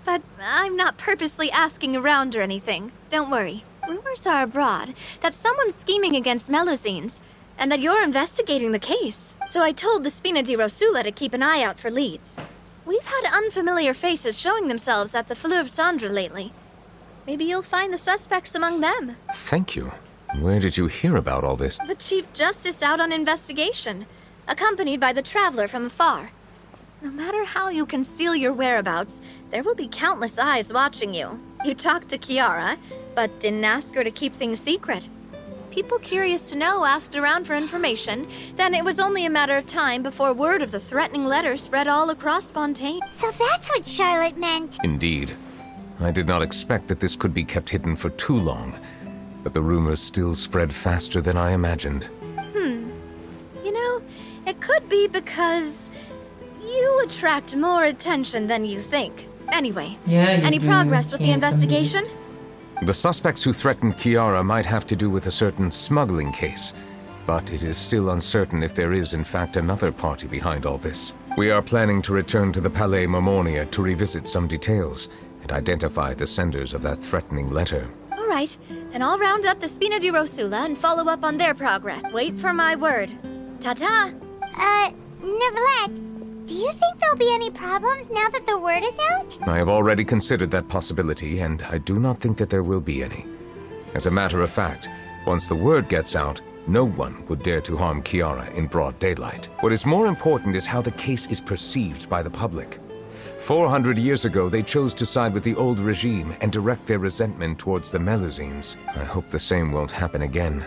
but I'm not purposely asking around or anything. Don't worry. Rumors are abroad that someone's scheming against Melusines, and that you're investigating the case. So I told the Spina di Rosula to keep an eye out for leads. We've had unfamiliar faces showing themselves at the Fleuve Cendre lately. Maybe you'll find the suspects among them. Thank you. Where did you hear about all this? The Chief Justice out on investigation, accompanied by the Traveler from afar. No matter how you conceal your whereabouts, there will be countless eyes watching you. You talked to Kiara, but didn't ask her to keep things secret. People curious to know asked around for information, then it was only a matter of time before word of the threatening letter spread all across Fontaine. So that's what Charlotte meant. Indeed. I did not expect that this could be kept hidden for too long, but the rumors still spread faster than I imagined. You know, it could be because you attract more attention than you think. Anyway, any progress with the investigation? The suspects who threatened Kiara might have to do with a certain smuggling case, but it is still uncertain if there is in fact another party behind all this. We are planning to return to the Palais Mermonia to revisit some details and identify the senders of that threatening letter. All right, then I'll round up the Spina di Rosula and follow up on their progress. Wait for my word. Ta-ta! Neuvillette, do you think there'll be any problems now that the word is out? I have already considered that possibility, and I do not think that there will be any. As a matter of fact, once the word gets out, no one would dare to harm Kiara in broad daylight. What is more important is how the case is perceived by the public. 400 years ago, they chose to side with the old regime and direct their resentment towards the Melusines. I hope the same won't happen again.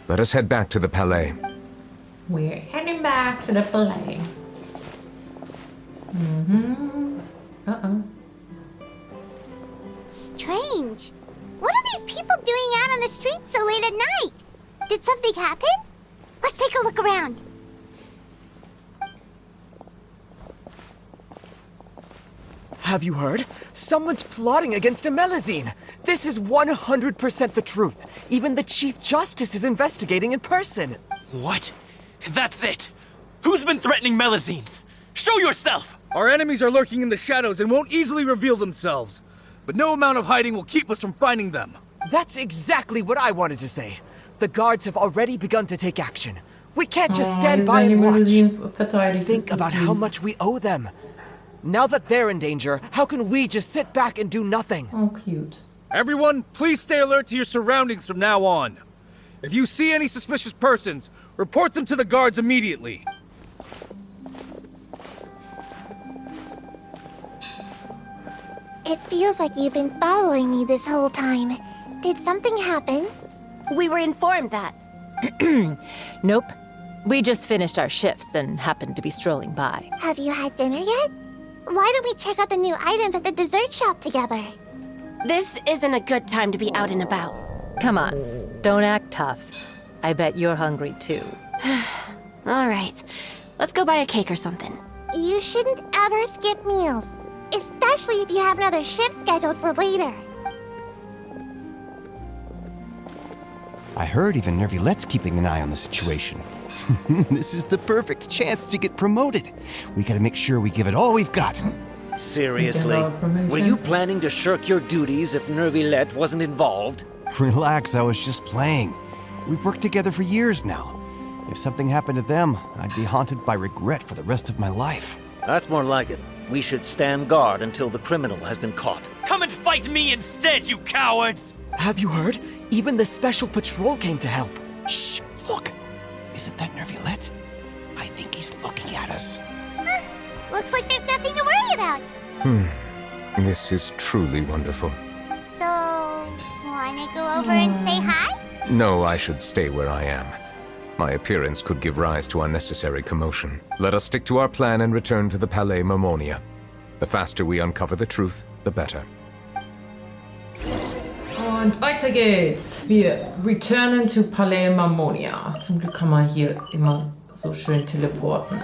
Let us head back to the Palais. We're heading back to the Palais. Strange. What are these people doing out on the streets so late at night? Did something happen? Let's take a look around. Have you heard? Someone's plotting against a Melazine. This is 100% the truth. Even the Chief Justice is investigating in person. What? That's it! Who's been threatening Melazines? Show yourself! Our enemies are lurking in the shadows and won't easily reveal themselves. But no amount of hiding will keep us from finding them. That's exactly what I wanted to say. The guards have already begun to take action. We can't just stand by and watch. Think about how much we owe them. Now that they're in danger, how can we just sit back and do nothing? Oh, cute. Everyone, please stay alert to your surroundings from now on. If you see any suspicious persons, report them to the guards immediately. It feels like you've been following me this whole time. Did something happen? We were informed that. Nope. We just finished our shifts and happened to be strolling by. Have you had dinner yet? Why don't we check out the new items at the dessert shop together? This isn't a good time to be out and about. Come on, don't act tough. I bet you're hungry too. All right, let's go buy a cake or something. You shouldn't ever skip meals, especially if you have another shift scheduled for later. I heard even Neuvillette's keeping an eye on the situation. This is the perfect chance to get promoted. We gotta make sure we give it all we've got. Seriously? Were you planning to shirk your duties if Neuvillette wasn't involved? Relax, I was just playing. We've worked together for years now. If something happened to them, I'd be haunted by regret for the rest of my life. That's more like it. We should stand guard until the criminal has been caught. Come and fight me instead, you cowards! Have you heard? Even the Special Patrol came to help. Shh! Look! Isn't that Neuvillette? I think he's looking at us. Looks like there's nothing to worry about. This is truly wonderful. So, wanna go over and say hi? No, I should stay where I am. My appearance could give rise to unnecessary commotion. Let us stick to our plan and return to the Palais Mermonia. The faster we uncover the truth, the better. Und weiter geht's. Wir returnen to Palais Mermonia. Zum Glück kann man hier immer so schön teleporten.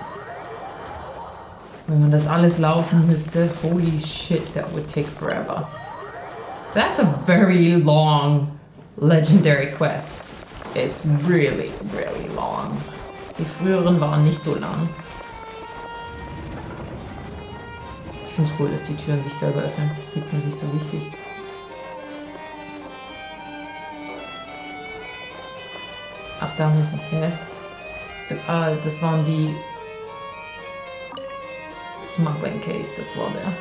Wenn man das alles laufen müsste, holy shit, that would take forever. That's a very long legendary quest. It's really, really long. Die früheren waren nicht so lang. Ich find's cool, dass die Türen sich selber öffnen. Fühlt man sich so wichtig. Ach, da müssen wir. Ah, das waren die Smuggling Case, das war der.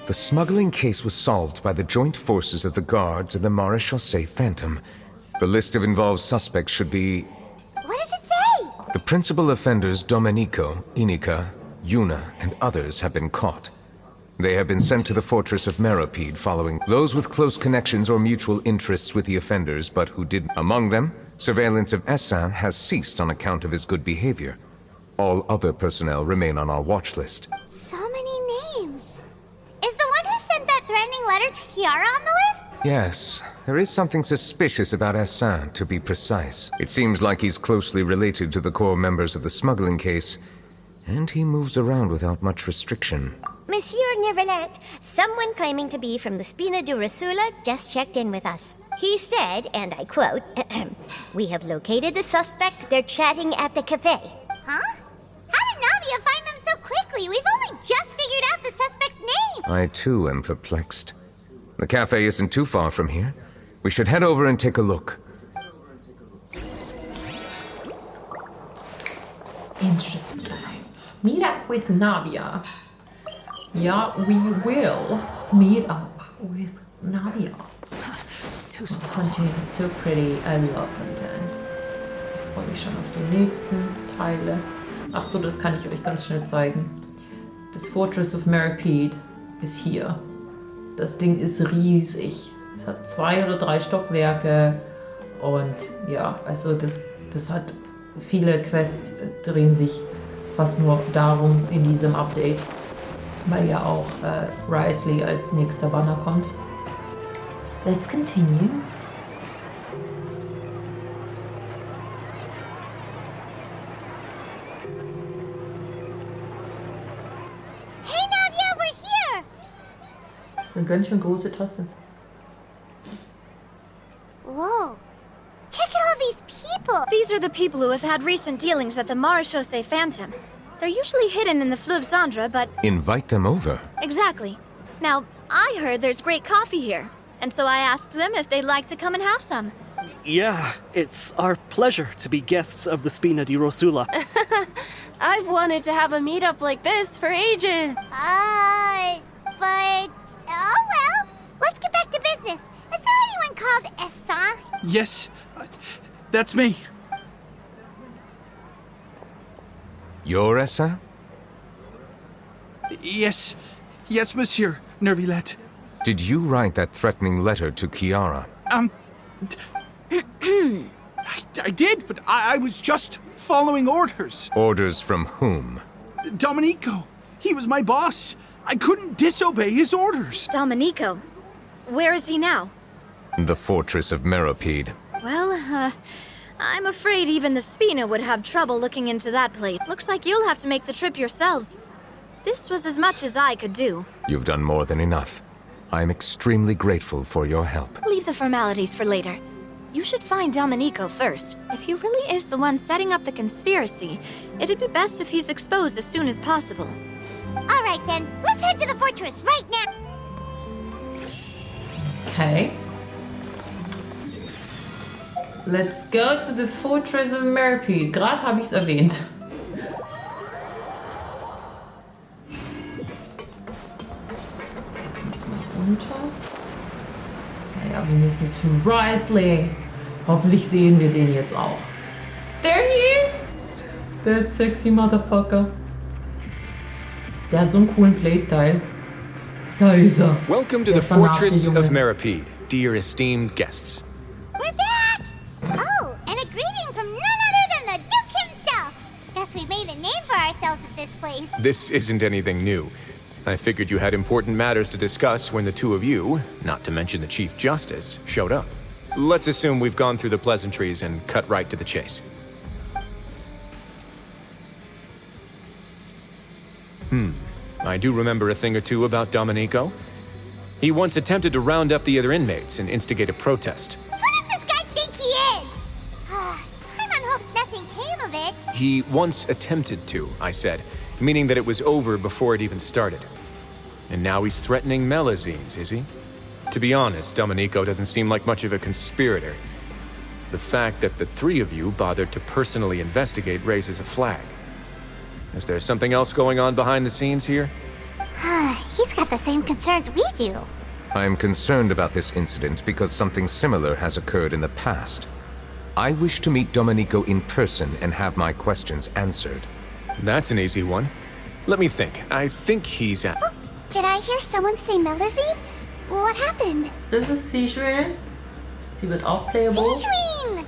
The smuggling case was solved by the joint forces of the guards and the Maréchaussée Phantom. The list of involved suspects should be... What does it say? The principal offenders Domenico, Inica, Yuna, and others have been caught. They have been sent to the fortress of Meripede following those with close connections or mutual interests with the offenders, but who didn't. Among them, surveillance of Essin has ceased on account of his good behavior. All other personnel remain on our watch list. So many names. Is the one who sent that threatening letter to Kiara on the list? Yes, there is something suspicious about Essin, to be precise. It seems like he's closely related to the core members of the smuggling case, and he moves around without much restriction. Monsieur Neuvillette, someone claiming to be from the Spina Durasula just checked in with us. He said, and I quote, "We have located the suspect. They're chatting at the cafe." Huh? How did Navia find them so quickly? We've only just figured out the suspect's name. I too am perplexed. The cafe isn't too far from here. We should head over and take a look. Interesting. Meet up with Navia. Yeah, we will meet up with Navia. Fontaine is so pretty. I love Fontaine. Ich freue mich schon auf die nächsten Teile. Ach so, das kann ich euch ganz schnell zeigen. Das Fortress of Meripede ist hier. Das Ding ist riesig. Es hat 2 oder 3 Stockwerke und ja, also das hat viele Quests drehen sich fast nur darum in diesem Update, weil ja auch Risley als nächster Banner kommt. Let's continue. Hey Natalia, we're here! Das ist eine ganz schön große Tasse. Whoa. Check out all these people! These are the people who have had recent dealings at the Marechaussee Phantom. They're usually hidden in the Fleuve Cendre, but... Invite them over. Exactly. Now, I heard there's great coffee here, and so I asked them if they'd like to come and have some. Yeah, it's our pleasure to be guests of the Spina di Rosula. I've wanted to have a meetup like this for ages. But... Oh well, let's get back to business. Is there anyone called Essan? Yes, that's me. You're Essa? Yes, monsieur, Neuvillette. Did you write that threatening letter to Chiara? I did, but I was just following orders. Orders from whom? Domenico. He was my boss. I couldn't disobey his orders. Domenico? Where is he now? The fortress of Meropide. Well, I'm afraid even the Spina would have trouble looking into that place. Looks like you'll have to make the trip yourselves. This was as much as I could do. You've done more than enough. I am extremely grateful for your help. Leave the formalities for later. You should find Domenico first. If he really is the one setting up the conspiracy, it'd be best if he's exposed as soon as possible. All right then, let's head to the fortress right now. Okay. Let's go to the fortress of Meropide. Gerade habe ich es erwähnt. Jetzt müssen wir runter. Naja, wir müssen zu Risley. Hoffentlich sehen wir den jetzt auch. There he is! That sexy motherfucker. Der hat so einen coolen Playstyle. Da ist er. Welcome to the fortress of Meropide, dear esteemed guests. We're back! Oh, and a greeting from none other than the Duke himself. Guess we made a name for ourselves at this place. This isn't anything new. I figured you had important matters to discuss when the two of you, not to mention the Chief Justice, showed up. Let's assume we've gone through the pleasantries and cut right to the chase. I do remember a thing or two about Domenico. He once attempted to round up the other inmates and instigate a protest. Who does this guy think he is? Paimon hopes nothing came of it. He once attempted to, I said, meaning that it was over before it even started. And now he's threatening Melazines, is he? To be honest, Domenico doesn't seem like much of a conspirator. The fact that the three of you bothered to personally investigate raises a flag. Is there something else going on behind the scenes here? He's got the same concerns we do. I am concerned about this incident because something similar has occurred in the past. I wish to meet Domenico in person and have my questions answered. That's an easy one. Let me think. I think he's at... Oh, did I hear someone say Melazine? What happened? Das ist Seashwin. Sie wird auch playable. Seashwin!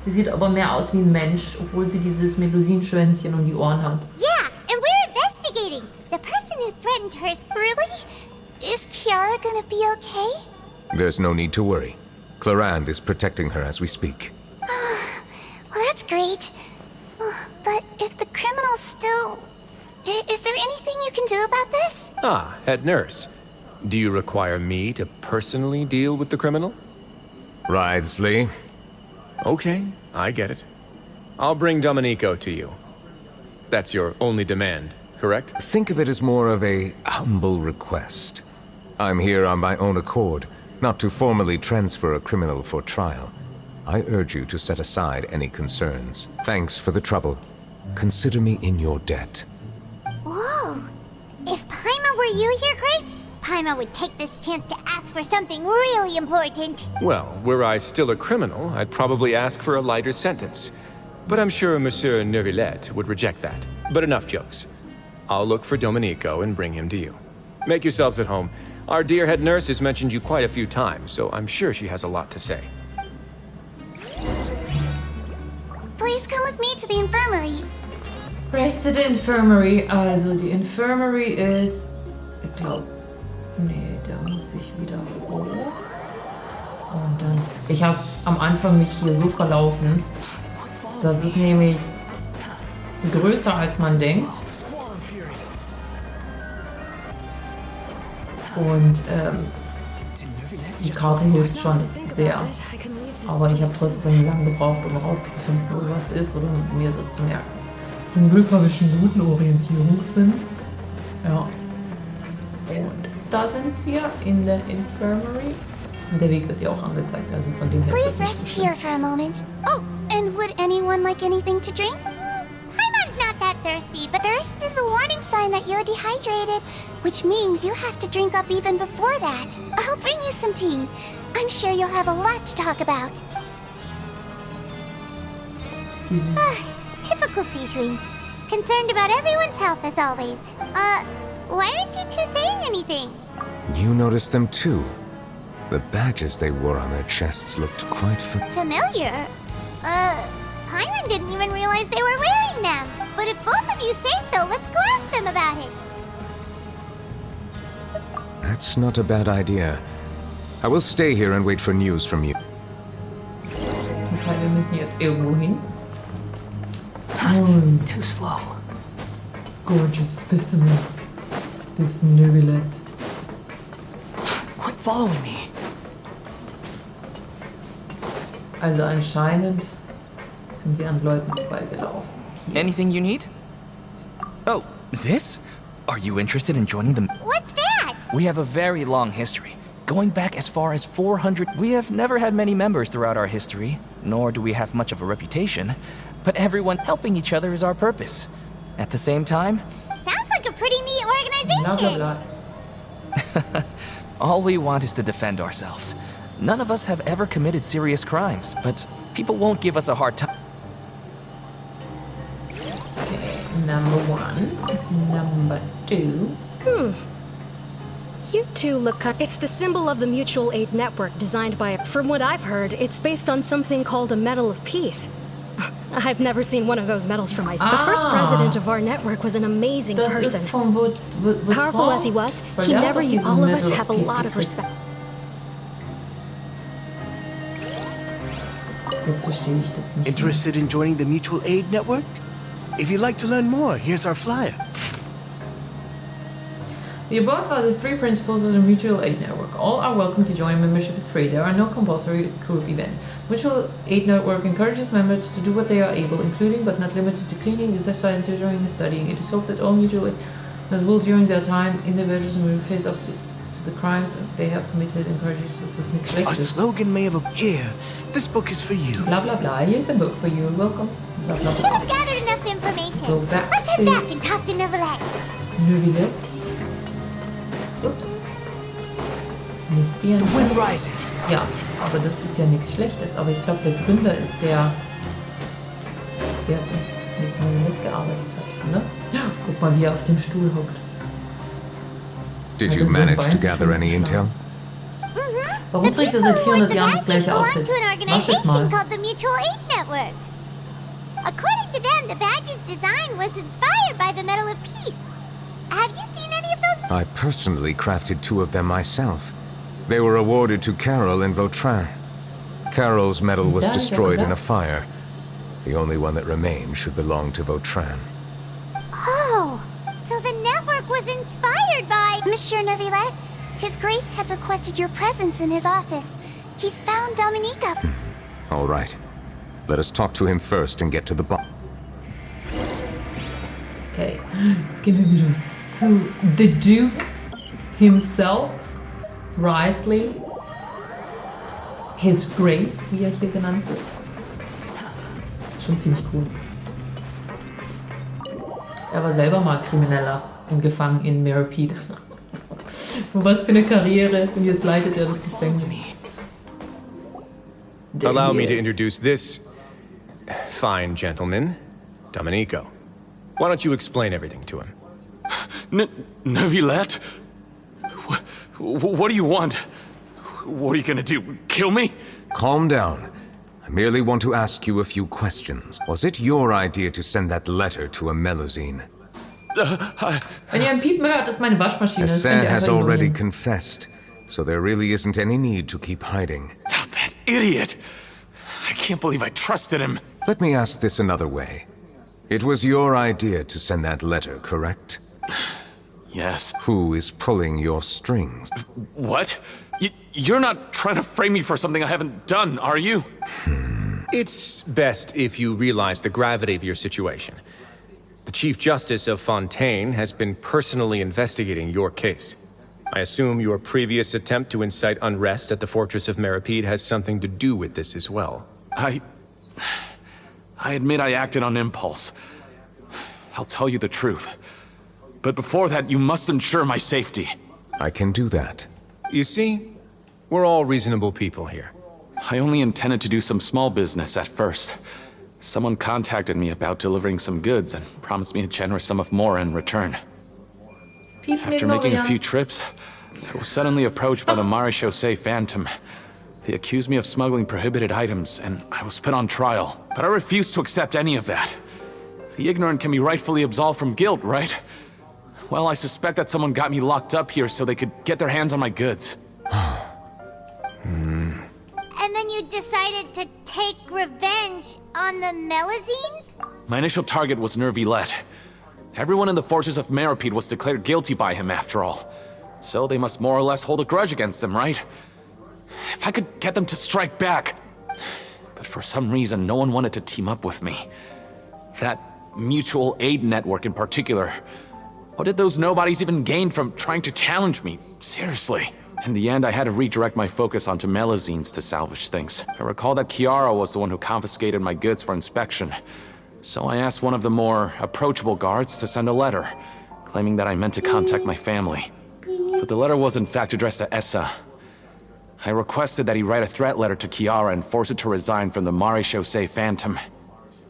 Sie sieht aber mehr aus wie ein Mensch, obwohl sie dieses Melusinschwänzchen und die Ohren hat. Yeah, and we're investigating. The person who threatened her... Really? Is Chiara gonna be okay? There's no need to worry. Clarande is protecting her as we speak. Well, that's great. But if the criminal's still... Is there anything you can do about this? Ah, head nurse. Do you require me to personally deal with the criminal? Risley. Okay, I get it. I'll bring Domenico to you. That's your only demand, correct? Think of it as more of a humble request. I'm here on my own accord, not to formally transfer a criminal for trial. I urge you to set aside any concerns. Thanks for the trouble. Consider me in your debt. Whoa. If Paimon were you here, Grace, Paimon would take this chance to ask for something really important. Well, were I still a criminal, I'd probably ask for a lighter sentence. But I'm sure Monsieur Neuvillette would reject that. But enough jokes. I'll look for Domenico and bring him to you. Make yourselves at home. Our dear head nurse has mentioned you quite a few times, so I'm sure she has a lot to say. Please come with me to the infirmary. Race to the Infirmary. Also die Infirmary ist... Ich glaube... Nee, da muss ich wieder hoch. Und dann... Ich habe am Anfang mich hier so verlaufen. Das ist nämlich größer als man denkt. Und die Karte hilft schon sehr. Aber ich habe trotzdem lange gebraucht, um rauszufinden, wo was ist oder mir das zu merken. Zum Glück habe ich einen guten Orientierungssinn. Ja. Und da sind wir in der Infirmary. Und der Weg wird dir auch angezeigt, also von dem her. Please rest here for a moment. Oh, and would anyone like anything to drink? Paimon's not that thirsty, but thirst is a warning sign that you're dehydrated, which means you have to drink up even before that. I'll bring you some tea. I'm sure you'll have a lot to talk about. Typical Seishreen. Concerned about everyone's health as always. Why aren't you two saying anything? You noticed them too. The badges they wore on their chests looked quite Familiar? Paimon didn't even realize they were wearing them. But if both of you say so, let's go ask them about it. That's not a bad idea. I will stay here and wait for news from you. Okay, wir müssen jetzt irgendwo hin. Too slow. Gorgeous specimen. This Neuvillette. Quit following me. Also anscheinend sind wir an Leuten vorbeigelaufen. Anything you need? Oh, this? Are you interested in joining them? What's that? We have a very long history. Going back as far as 400, we have never had many members throughout our history, nor do we have much of a reputation. But everyone helping each other is our purpose. At the same time... Sounds like a pretty neat organization. Blah, blah, blah. All we want is to defend ourselves. None of us have ever committed serious crimes, but people won't give us a hard time. Okay, number one. Number two. You two look... It's the symbol of the Mutual Aid Network designed by... From what I've heard, it's based on something called a Medal of Peace. I've never seen one of those medals for myself. The first president of our network was an amazing person. Powerful as he was, he never... All of us have a lot of respect. Jetzt verstehe ich das nicht. Interested in joining the Mutual Aid Network? If you'd like to learn more, here's our flyer. We above are the 3 principles of the Mutual Aid Network. All are welcome to join. Membership is free. There are no compulsory group events. Mutual Aid Network encourages members to do what they are able, including but not limited to cleaning, exercising, tutoring, and studying. It is hoped that all mutual aid will, during their time in the villages, will face up to the crimes they have committed. Encourages this is nicht schlecht. Our slogan may have... Here, this book is for you. Blah blah blah. Here's the book for you. Welcome. Blah blah Should blah. have gathered enough information. Go back Let's head to back and talk to Neuvillette. Neuvillette. Ups. Mistieren. The wind rises. Ja, aber das ist ja nichts Schlechtes. Aber ich glaube, der Gründer ist der mit Neuvillette gearbeitet hat, ne? Ja, guck mal, wie er auf dem Stuhl hockt. Did you manage to gather any intel? Warum trägt er seit 400 Jahren das gleiche Outfit? To an Mach es mal. organization called the Mutual Aid Network. According to them, the badge's design was inspired by the Medal of Peace. Have you seen any of those? I personally crafted 2 of them myself. They were awarded to Carol in Vautrin. Carol's medal was destroyed in a fire. The only one that remained should belong to Vautrin. Oh, so the network was inspired by... Monsieur Neuvillette, His Grace has requested your presence in his office. He's found Dominica. All right. Let us talk to him first and get to the bottom. Okay, jetzt gehen wir wieder zu the Duke himself, Risley, His Grace, wie er hier genannt wird. Schon ziemlich cool. Er war selber mal Krimineller und gefangen in Mirapede. Was für eine Karriere, und jetzt leitet er das Gefängnis. Allow me to introduce this fine gentleman, Domenico. Why don't you explain everything to him? Neuvillette? What do you want? What are you gonna do? Kill me? Calm down. merely want to ask you a few questions. Was it your idea to send that letter to a Melusine? Wenn ihr ein Piepen hört, ist meine Waschmaschine. Hassan has already confessed, so there really isn't any need to keep hiding. That idiot! I can't believe I trusted him. Let me ask this another way. It was your idea to send that letter, correct? Yes. Who is pulling your strings? What? You're not trying to frame me for something I haven't done, are you? It's best if you realize the gravity of your situation. The Chief Justice of Fontaine has been personally investigating your case. I assume your previous attempt to incite unrest at the Fortress of Meripede has something to do with this as well. I admit I acted on impulse. I'll tell you the truth. But before that, you must ensure my safety. I can do that. You see, we're all reasonable people here. I only intended to do some small business at first. Someone contacted me about delivering some goods and promised me a generous sum of more in return. After making a few trips, I was suddenly approached by the Marechaussee Phantom. They accused me of smuggling prohibited items, and I was put on trial. But I refused to accept any of that. The ignorant can be rightfully absolved from guilt, right? Well, I suspect that someone got me locked up here so they could get their hands on my goods. And then you decided to take revenge on the Melusines? My initial target was Neuvillette. Everyone in the Fortress of Meripede was declared guilty by him, after all. So they must more or less hold a grudge against him, right? If I could get them to strike back. But for some reason, no one wanted to team up with me. That mutual aid network in particular. What did those nobodies even gain from trying to challenge me? Seriously. In the end, I had to redirect my focus onto Melusines to salvage things. I recall that Chiara was the one who confiscated my goods for inspection. So I asked one of the more approachable guards to send a letter, claiming that I meant to contact my family. But the letter was in fact addressed to Essa. I requested that he write a threat letter to Chiara and force it to resign from the Marechaussee Phantom.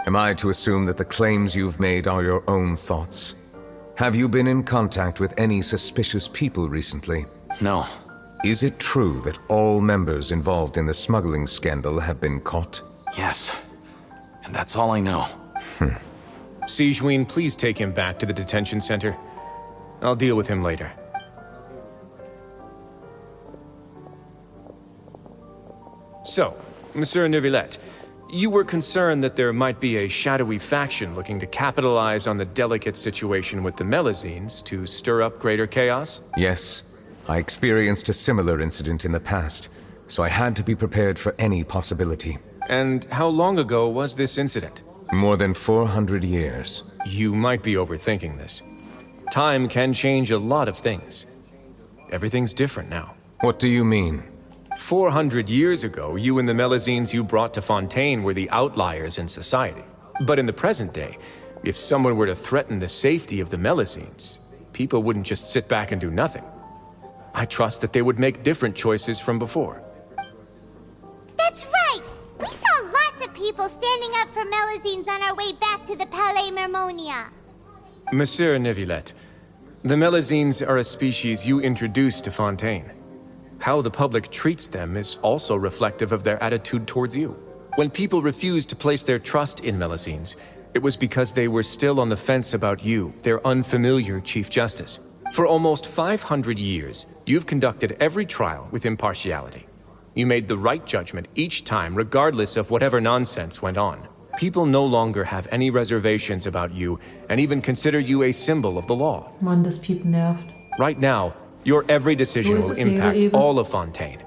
Am I to assume that the claims you've made are your own thoughts? Have you been in contact with any suspicious people recently? No. Is it true that all members involved in the smuggling scandal have been caught? Yes. And that's all I know. Sigewinne, please take him back to the detention center. I'll deal with him later. So, Monsieur Neuvillette, you were concerned that there might be a shadowy faction looking to capitalize on the delicate situation with the Melusines to stir up greater chaos? Yes. I experienced a similar incident in the past, so I had to be prepared for any possibility. And how long ago was this incident? More than 400 years. You might be overthinking this. Time can change a lot of things. Everything's different now. What do you mean? 400 years ago, you and the Melusines you brought to Fontaine were the outliers in society. But in the present day, if someone were to threaten the safety of the Melusines, people wouldn't just sit back and do nothing. I trust that they would make different choices from before. That's right! We saw lots of people standing up for Melusines on our way back to the Palais Mermonia. Monsieur Neuvillette, the Melusines are a species you introduced to Fontaine. How the public treats them is also reflective of their attitude towards you. When people refused to place their trust in Melusines, it was because they were still on the fence about you, their unfamiliar Chief Justice. For almost 500 years, you've conducted every trial with impartiality. You made the right judgment each time, regardless of whatever nonsense went on. People no longer have any reservations about you, and even consider you a symbol of the law. Mann, das Piepen nervt. Right now, your every decision will impact all of Fontaine.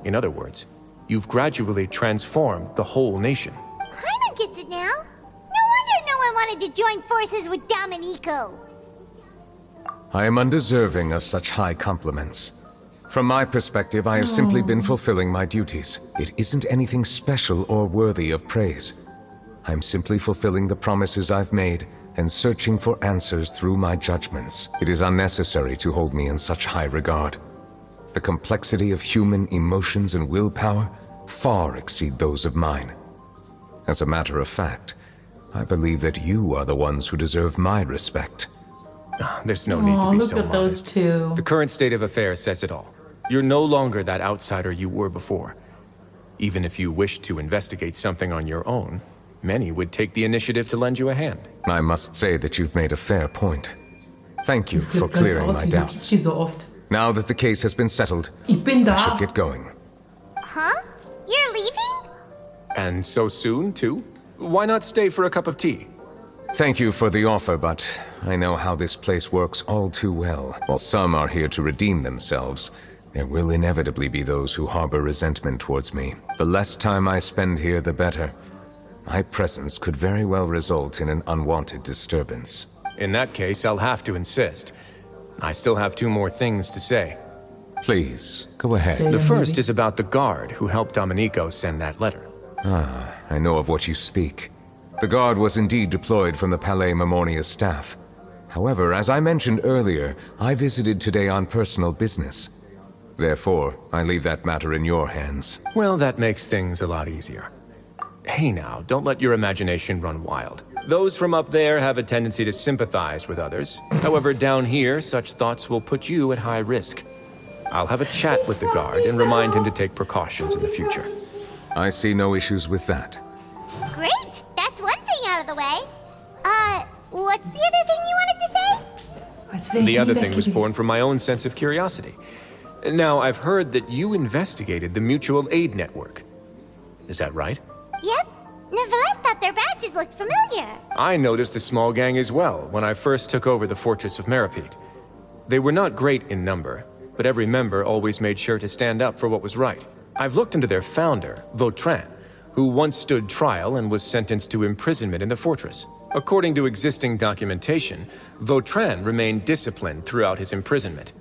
In other words, you've gradually transformed the whole nation. Paimon gets it now. No wonder no one wanted to join forces with Domenico. I am undeserving of such high compliments. From my perspective, I have simply been fulfilling my duties. It isn't anything special or worthy of praise. I'm simply fulfilling the promises I've made and searching for answers through my judgments. It is unnecessary to hold me in such high regard. The complexity of human emotions and willpower far exceed those of mine. As a matter of fact, I believe that you are the ones who deserve my respect. There's no need to be so modest. Those two. The current state of affairs says it all. You're no longer that outsider you were before. Even if you wished to investigate something on your own, many would take the initiative to lend you a hand. I must say that you've made a fair point. Thank you for clearing my doubts. Now that the case has been settled, I should get going. Huh? You're leaving? And so soon, too? Why not stay for a cup of tea? Thank you for the offer, but I know how this place works all too well. While some are here to redeem themselves, there will inevitably be those who harbor resentment towards me. The less time I spend here, the better. My presence could very well result in an unwanted disturbance. In that case, I'll have to insist. I still have 2 more things to say. Please, go ahead. The first is about the guard who helped Domenico send that letter. Ah, I know of what you speak. The guard was indeed deployed from the Palais Memornia's staff. However, as I mentioned earlier, I visited today on personal business. Therefore, I leave that matter in your hands. Well, that makes things a lot easier. Hey now, don't let your imagination run wild. Those from up there have a tendency to sympathize with others. However, down here, such thoughts will put you at high risk. I'll have a chat with the guard and remind him to take precautions in the future. I see no issues with that. Great! That's one thing out of the way. What's the other thing you wanted to say? The other thing was born from my own sense of curiosity. Now, I've heard that you investigated the mutual aid network. Is that right? Yep. Neuvillette thought their badges looked familiar. I noticed the small gang as well when I first took over the fortress of Meripede. They were not great in number, but every member always made sure to stand up for what was right. I've looked into their founder, Vautrin, who once stood trial and was sentenced to imprisonment in the fortress. According to existing documentation, Vautrin remained disciplined throughout his imprisonment.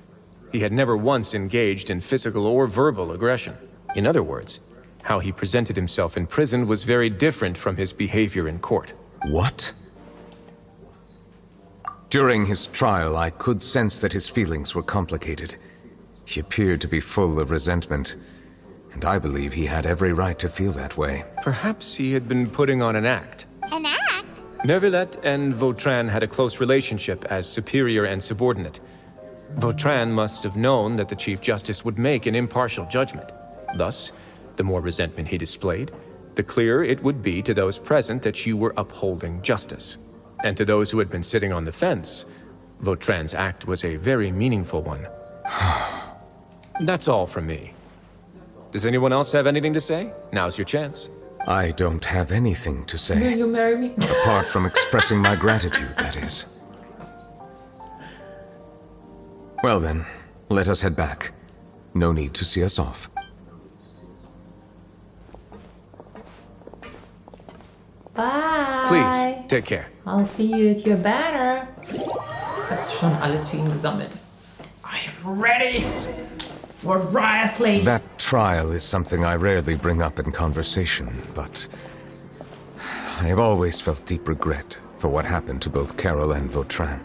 He had never once engaged in physical or verbal aggression. In other words, how he presented himself in prison was very different from his behavior in court. What? During his trial, I could sense that his feelings were complicated. He appeared to be full of resentment, and I believe he had every right to feel that way. Perhaps he had been putting on an act. An act? Neuvillette and Vautrin had a close relationship as superior and subordinate. Vautrin must have known that the Chief Justice would make an impartial judgment. Thus, the more resentment he displayed, the clearer it would be to those present that you were upholding justice. And to those who had been sitting on the fence, Vautrin's act was a very meaningful one. That's all from me. Does anyone else have anything to say? Now's your chance. I don't have anything to say. Will you marry me? Apart from expressing my gratitude, that is. Well then, let us head back. No need to see us off. Bye. Please, take care. I'll see you at your banner. Ich hab's schon alles für ihn gesammelt. I am ready for Riosley. That trial is something I rarely bring up in conversation, but I have always felt deep regret for what happened to both Carol and Vautrin.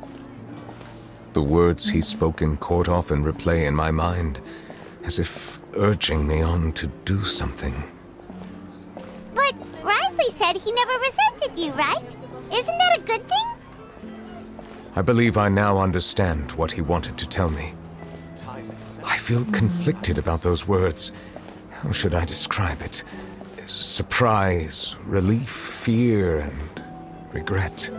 The words he spoke in court often replay in my mind, as if urging me on to do something. But Risley said he never resented you, right? Isn't that a good thing? I believe I now understand what he wanted to tell me. I feel conflicted about those words. How should I describe it? Surprise, relief, fear, and regret.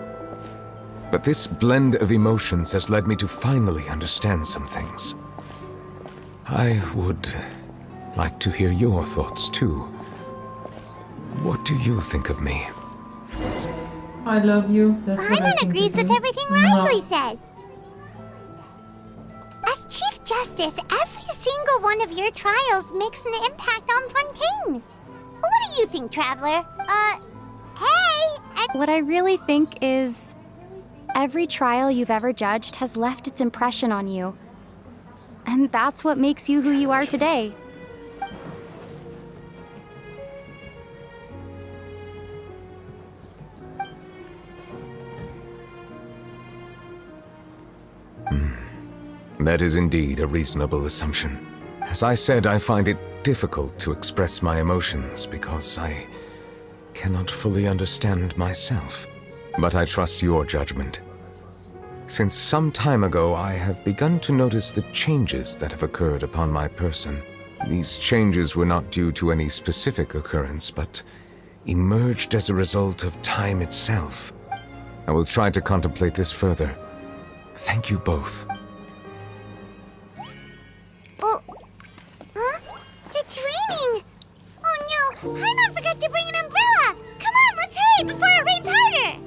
But this blend of emotions has led me to finally understand some things. I would like to hear your thoughts, too. What do you think of me? I love you. That's what I Paimon think agrees of with you. everything Risley said. As Chief Justice, every single one of your trials makes an impact on Fontaine. What do you think, Traveler? Hey! What I really think is, every trial you've ever judged has left its impression on you. And that's what makes you who you are today. That is indeed a reasonable assumption. As I said, I find it difficult to express my emotions because I cannot fully understand myself. But I trust your judgment. Since some time ago, I have begun to notice the changes that have occurred upon my person. These changes were not due to any specific occurrence, but emerged as a result of time itself. I will try to contemplate this further. Thank you both. Oh, huh? It's raining! Oh no, Paimon forgot to bring an umbrella! Come on, let's hurry before it rains harder!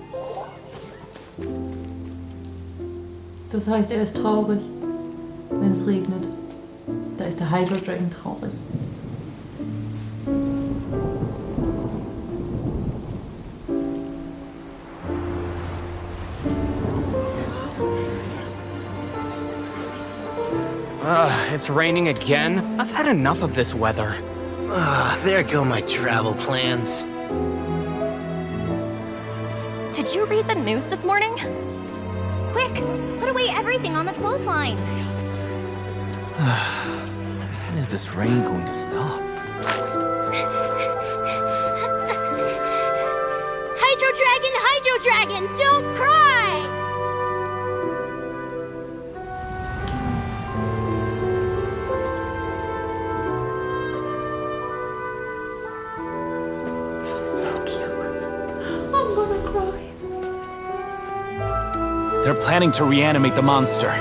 Das heißt, er ist traurig, wenn es regnet. Da ist der Hydro Dragon traurig. It's raining again? I've had enough of this weather. There go my travel plans. Did you read the news this morning? Quick, put away everything on the clothesline. When is this rain going to stop? Hydro Dragon, don't cry! They're planning to reanimate the monster.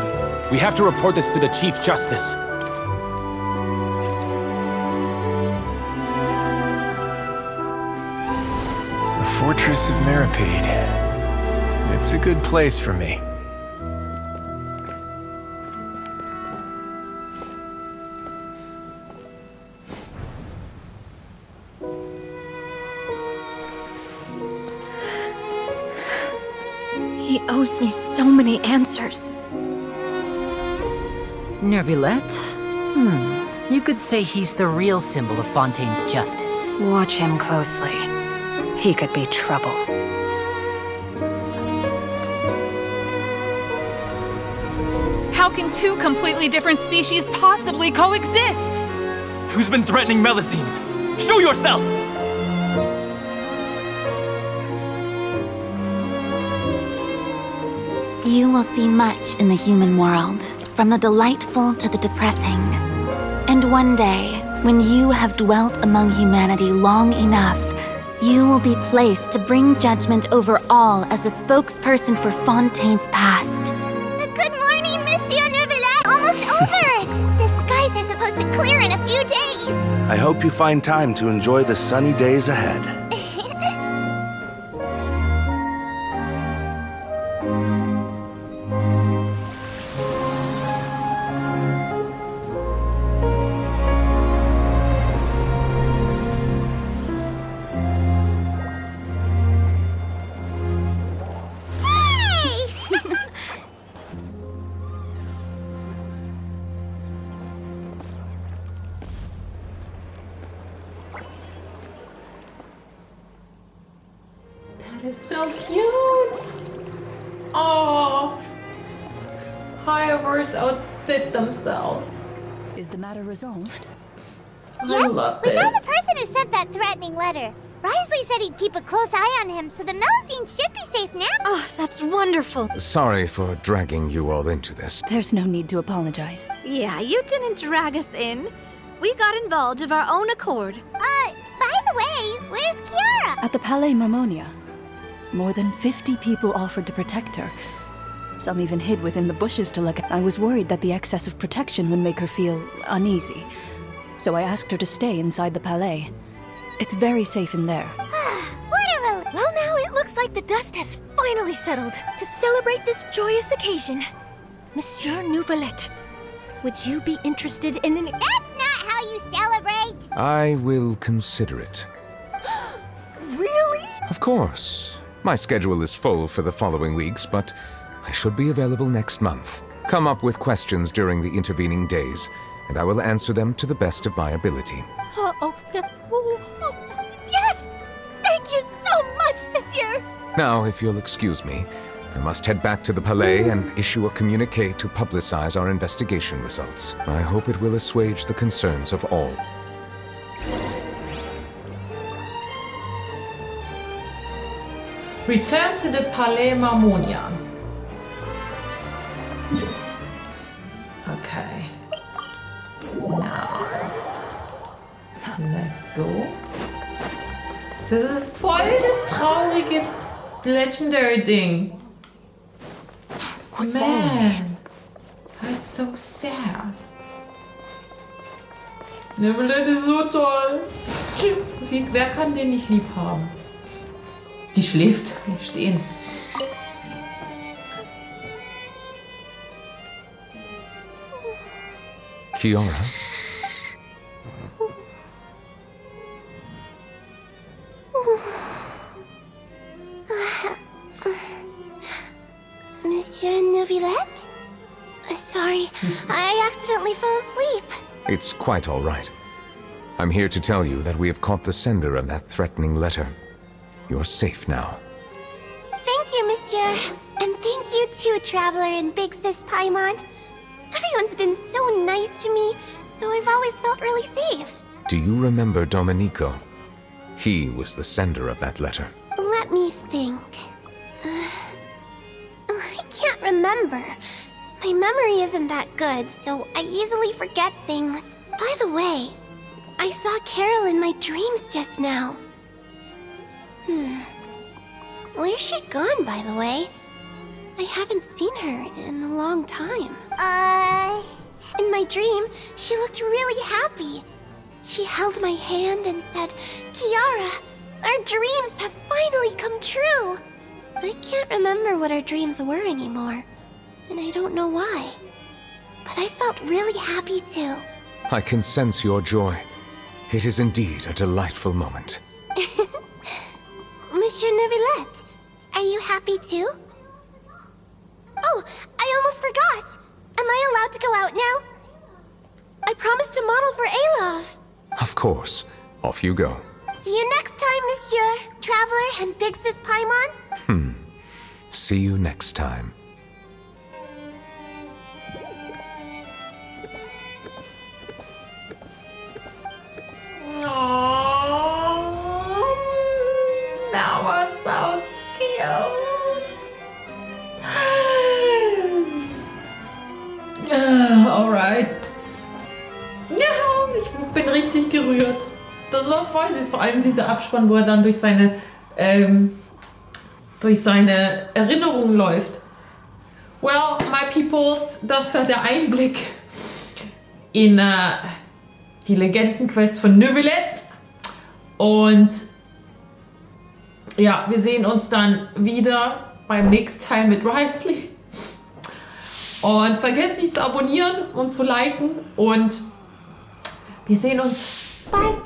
We have to report this to the Chief Justice. The Fortress of Meripede. It's a good place for me. He owes me so many answers. Neuvillette? You could say he's the real symbol of Fontaine's justice. Watch him closely. He could be trouble. How can two completely different species possibly coexist? Who's been threatening Melusines? Show yourself! You will see much in the human world, from the delightful to the depressing. And one day, when you have dwelt among humanity long enough, you will be placed to bring judgment over all as a spokesperson for Fontaine's past. Good morning, Monsieur Neuvillette! Almost over! The skies are supposed to clear in a few days! I hope you find time to enjoy the sunny days ahead. That is so cute! Oh, Hyrevers outdid themselves. Is the matter resolved? I love we this. found the person who sent that threatening letter. Risley said he'd keep a close eye on him, so the Melusines should be safe now. Oh, that's wonderful. Sorry for dragging you all into this. There's no need to apologize. Yeah, you didn't drag us in. We got involved of our own accord. By the way, where's Kiara? At the Palais Marmonia. More than 50 people offered to protect her. Some even hid within the bushes to look at. I was worried that the excess of protection would make her feel uneasy. So I asked her to stay inside the Palais. It's very safe in there. Well, now it looks like the dust has finally settled. To celebrate this joyous occasion, Monsieur Neuvillette, would you be interested in an... That's not how you celebrate! I will consider it. Really? Of course. My schedule is full for the following weeks, but I should be available next month. Come up with questions during the intervening days, and I will answer them to the best of my ability. Yes! Thank you so much, Monsieur! Now, if you'll excuse me, I must head back to the Palais and issue a communique to publicize our investigation results. I hope it will assuage the concerns of all. Return to the Palais Marmonia. Okay. Now. Let's go. Das ist voll das traurige Legendary-Ding. Man, that's so sad. Neuvillette ist so toll. Wer kann den nicht lieb haben? Die schläft im Stehen. Kiara? Monsieur Neuvillette? Sorry, I accidentally fell asleep. It's quite all right. I'm here to tell you that we have caught the sender of that threatening letter. You're safe now. Thank you, monsieur. And thank you too, Traveler and Big Sis Paimon. Everyone's been so nice to me, so I've always felt really safe. Do you remember Domenico? He was the sender of that letter. Let me think. I can't remember. My memory isn't that good, so I easily forget things. By the way, I saw Carol in my dreams just now. Where's she gone, by the way? I haven't seen her in a long time. In my dream, she looked really happy. She held my hand and said, "Kiara, our dreams have finally come true." I can't remember what our dreams were anymore, and I don't know why. But I felt really happy too. I can sense your joy. It is indeed a delightful moment. Monsieur Neuvillette, are you happy too? Oh, I almost forgot. Am I allowed to go out now? I promised to model for Alov. Of course. Off you go. See you next time, Monsieur, Traveler, and Big Sis Paimon. See you next time. That was so cute. Alright. Ja, ich bin richtig gerührt. Das war voll süß, vor allem dieser Abspann, wo er dann durch seine Erinnerungen läuft. Well, my peoples, das war der Einblick in die Legendenquest von Neuvillette. Und ja, wir sehen uns dann wieder beim nächsten Teil mit Riley. Und vergesst nicht zu abonnieren und zu liken. Und wir sehen uns bald.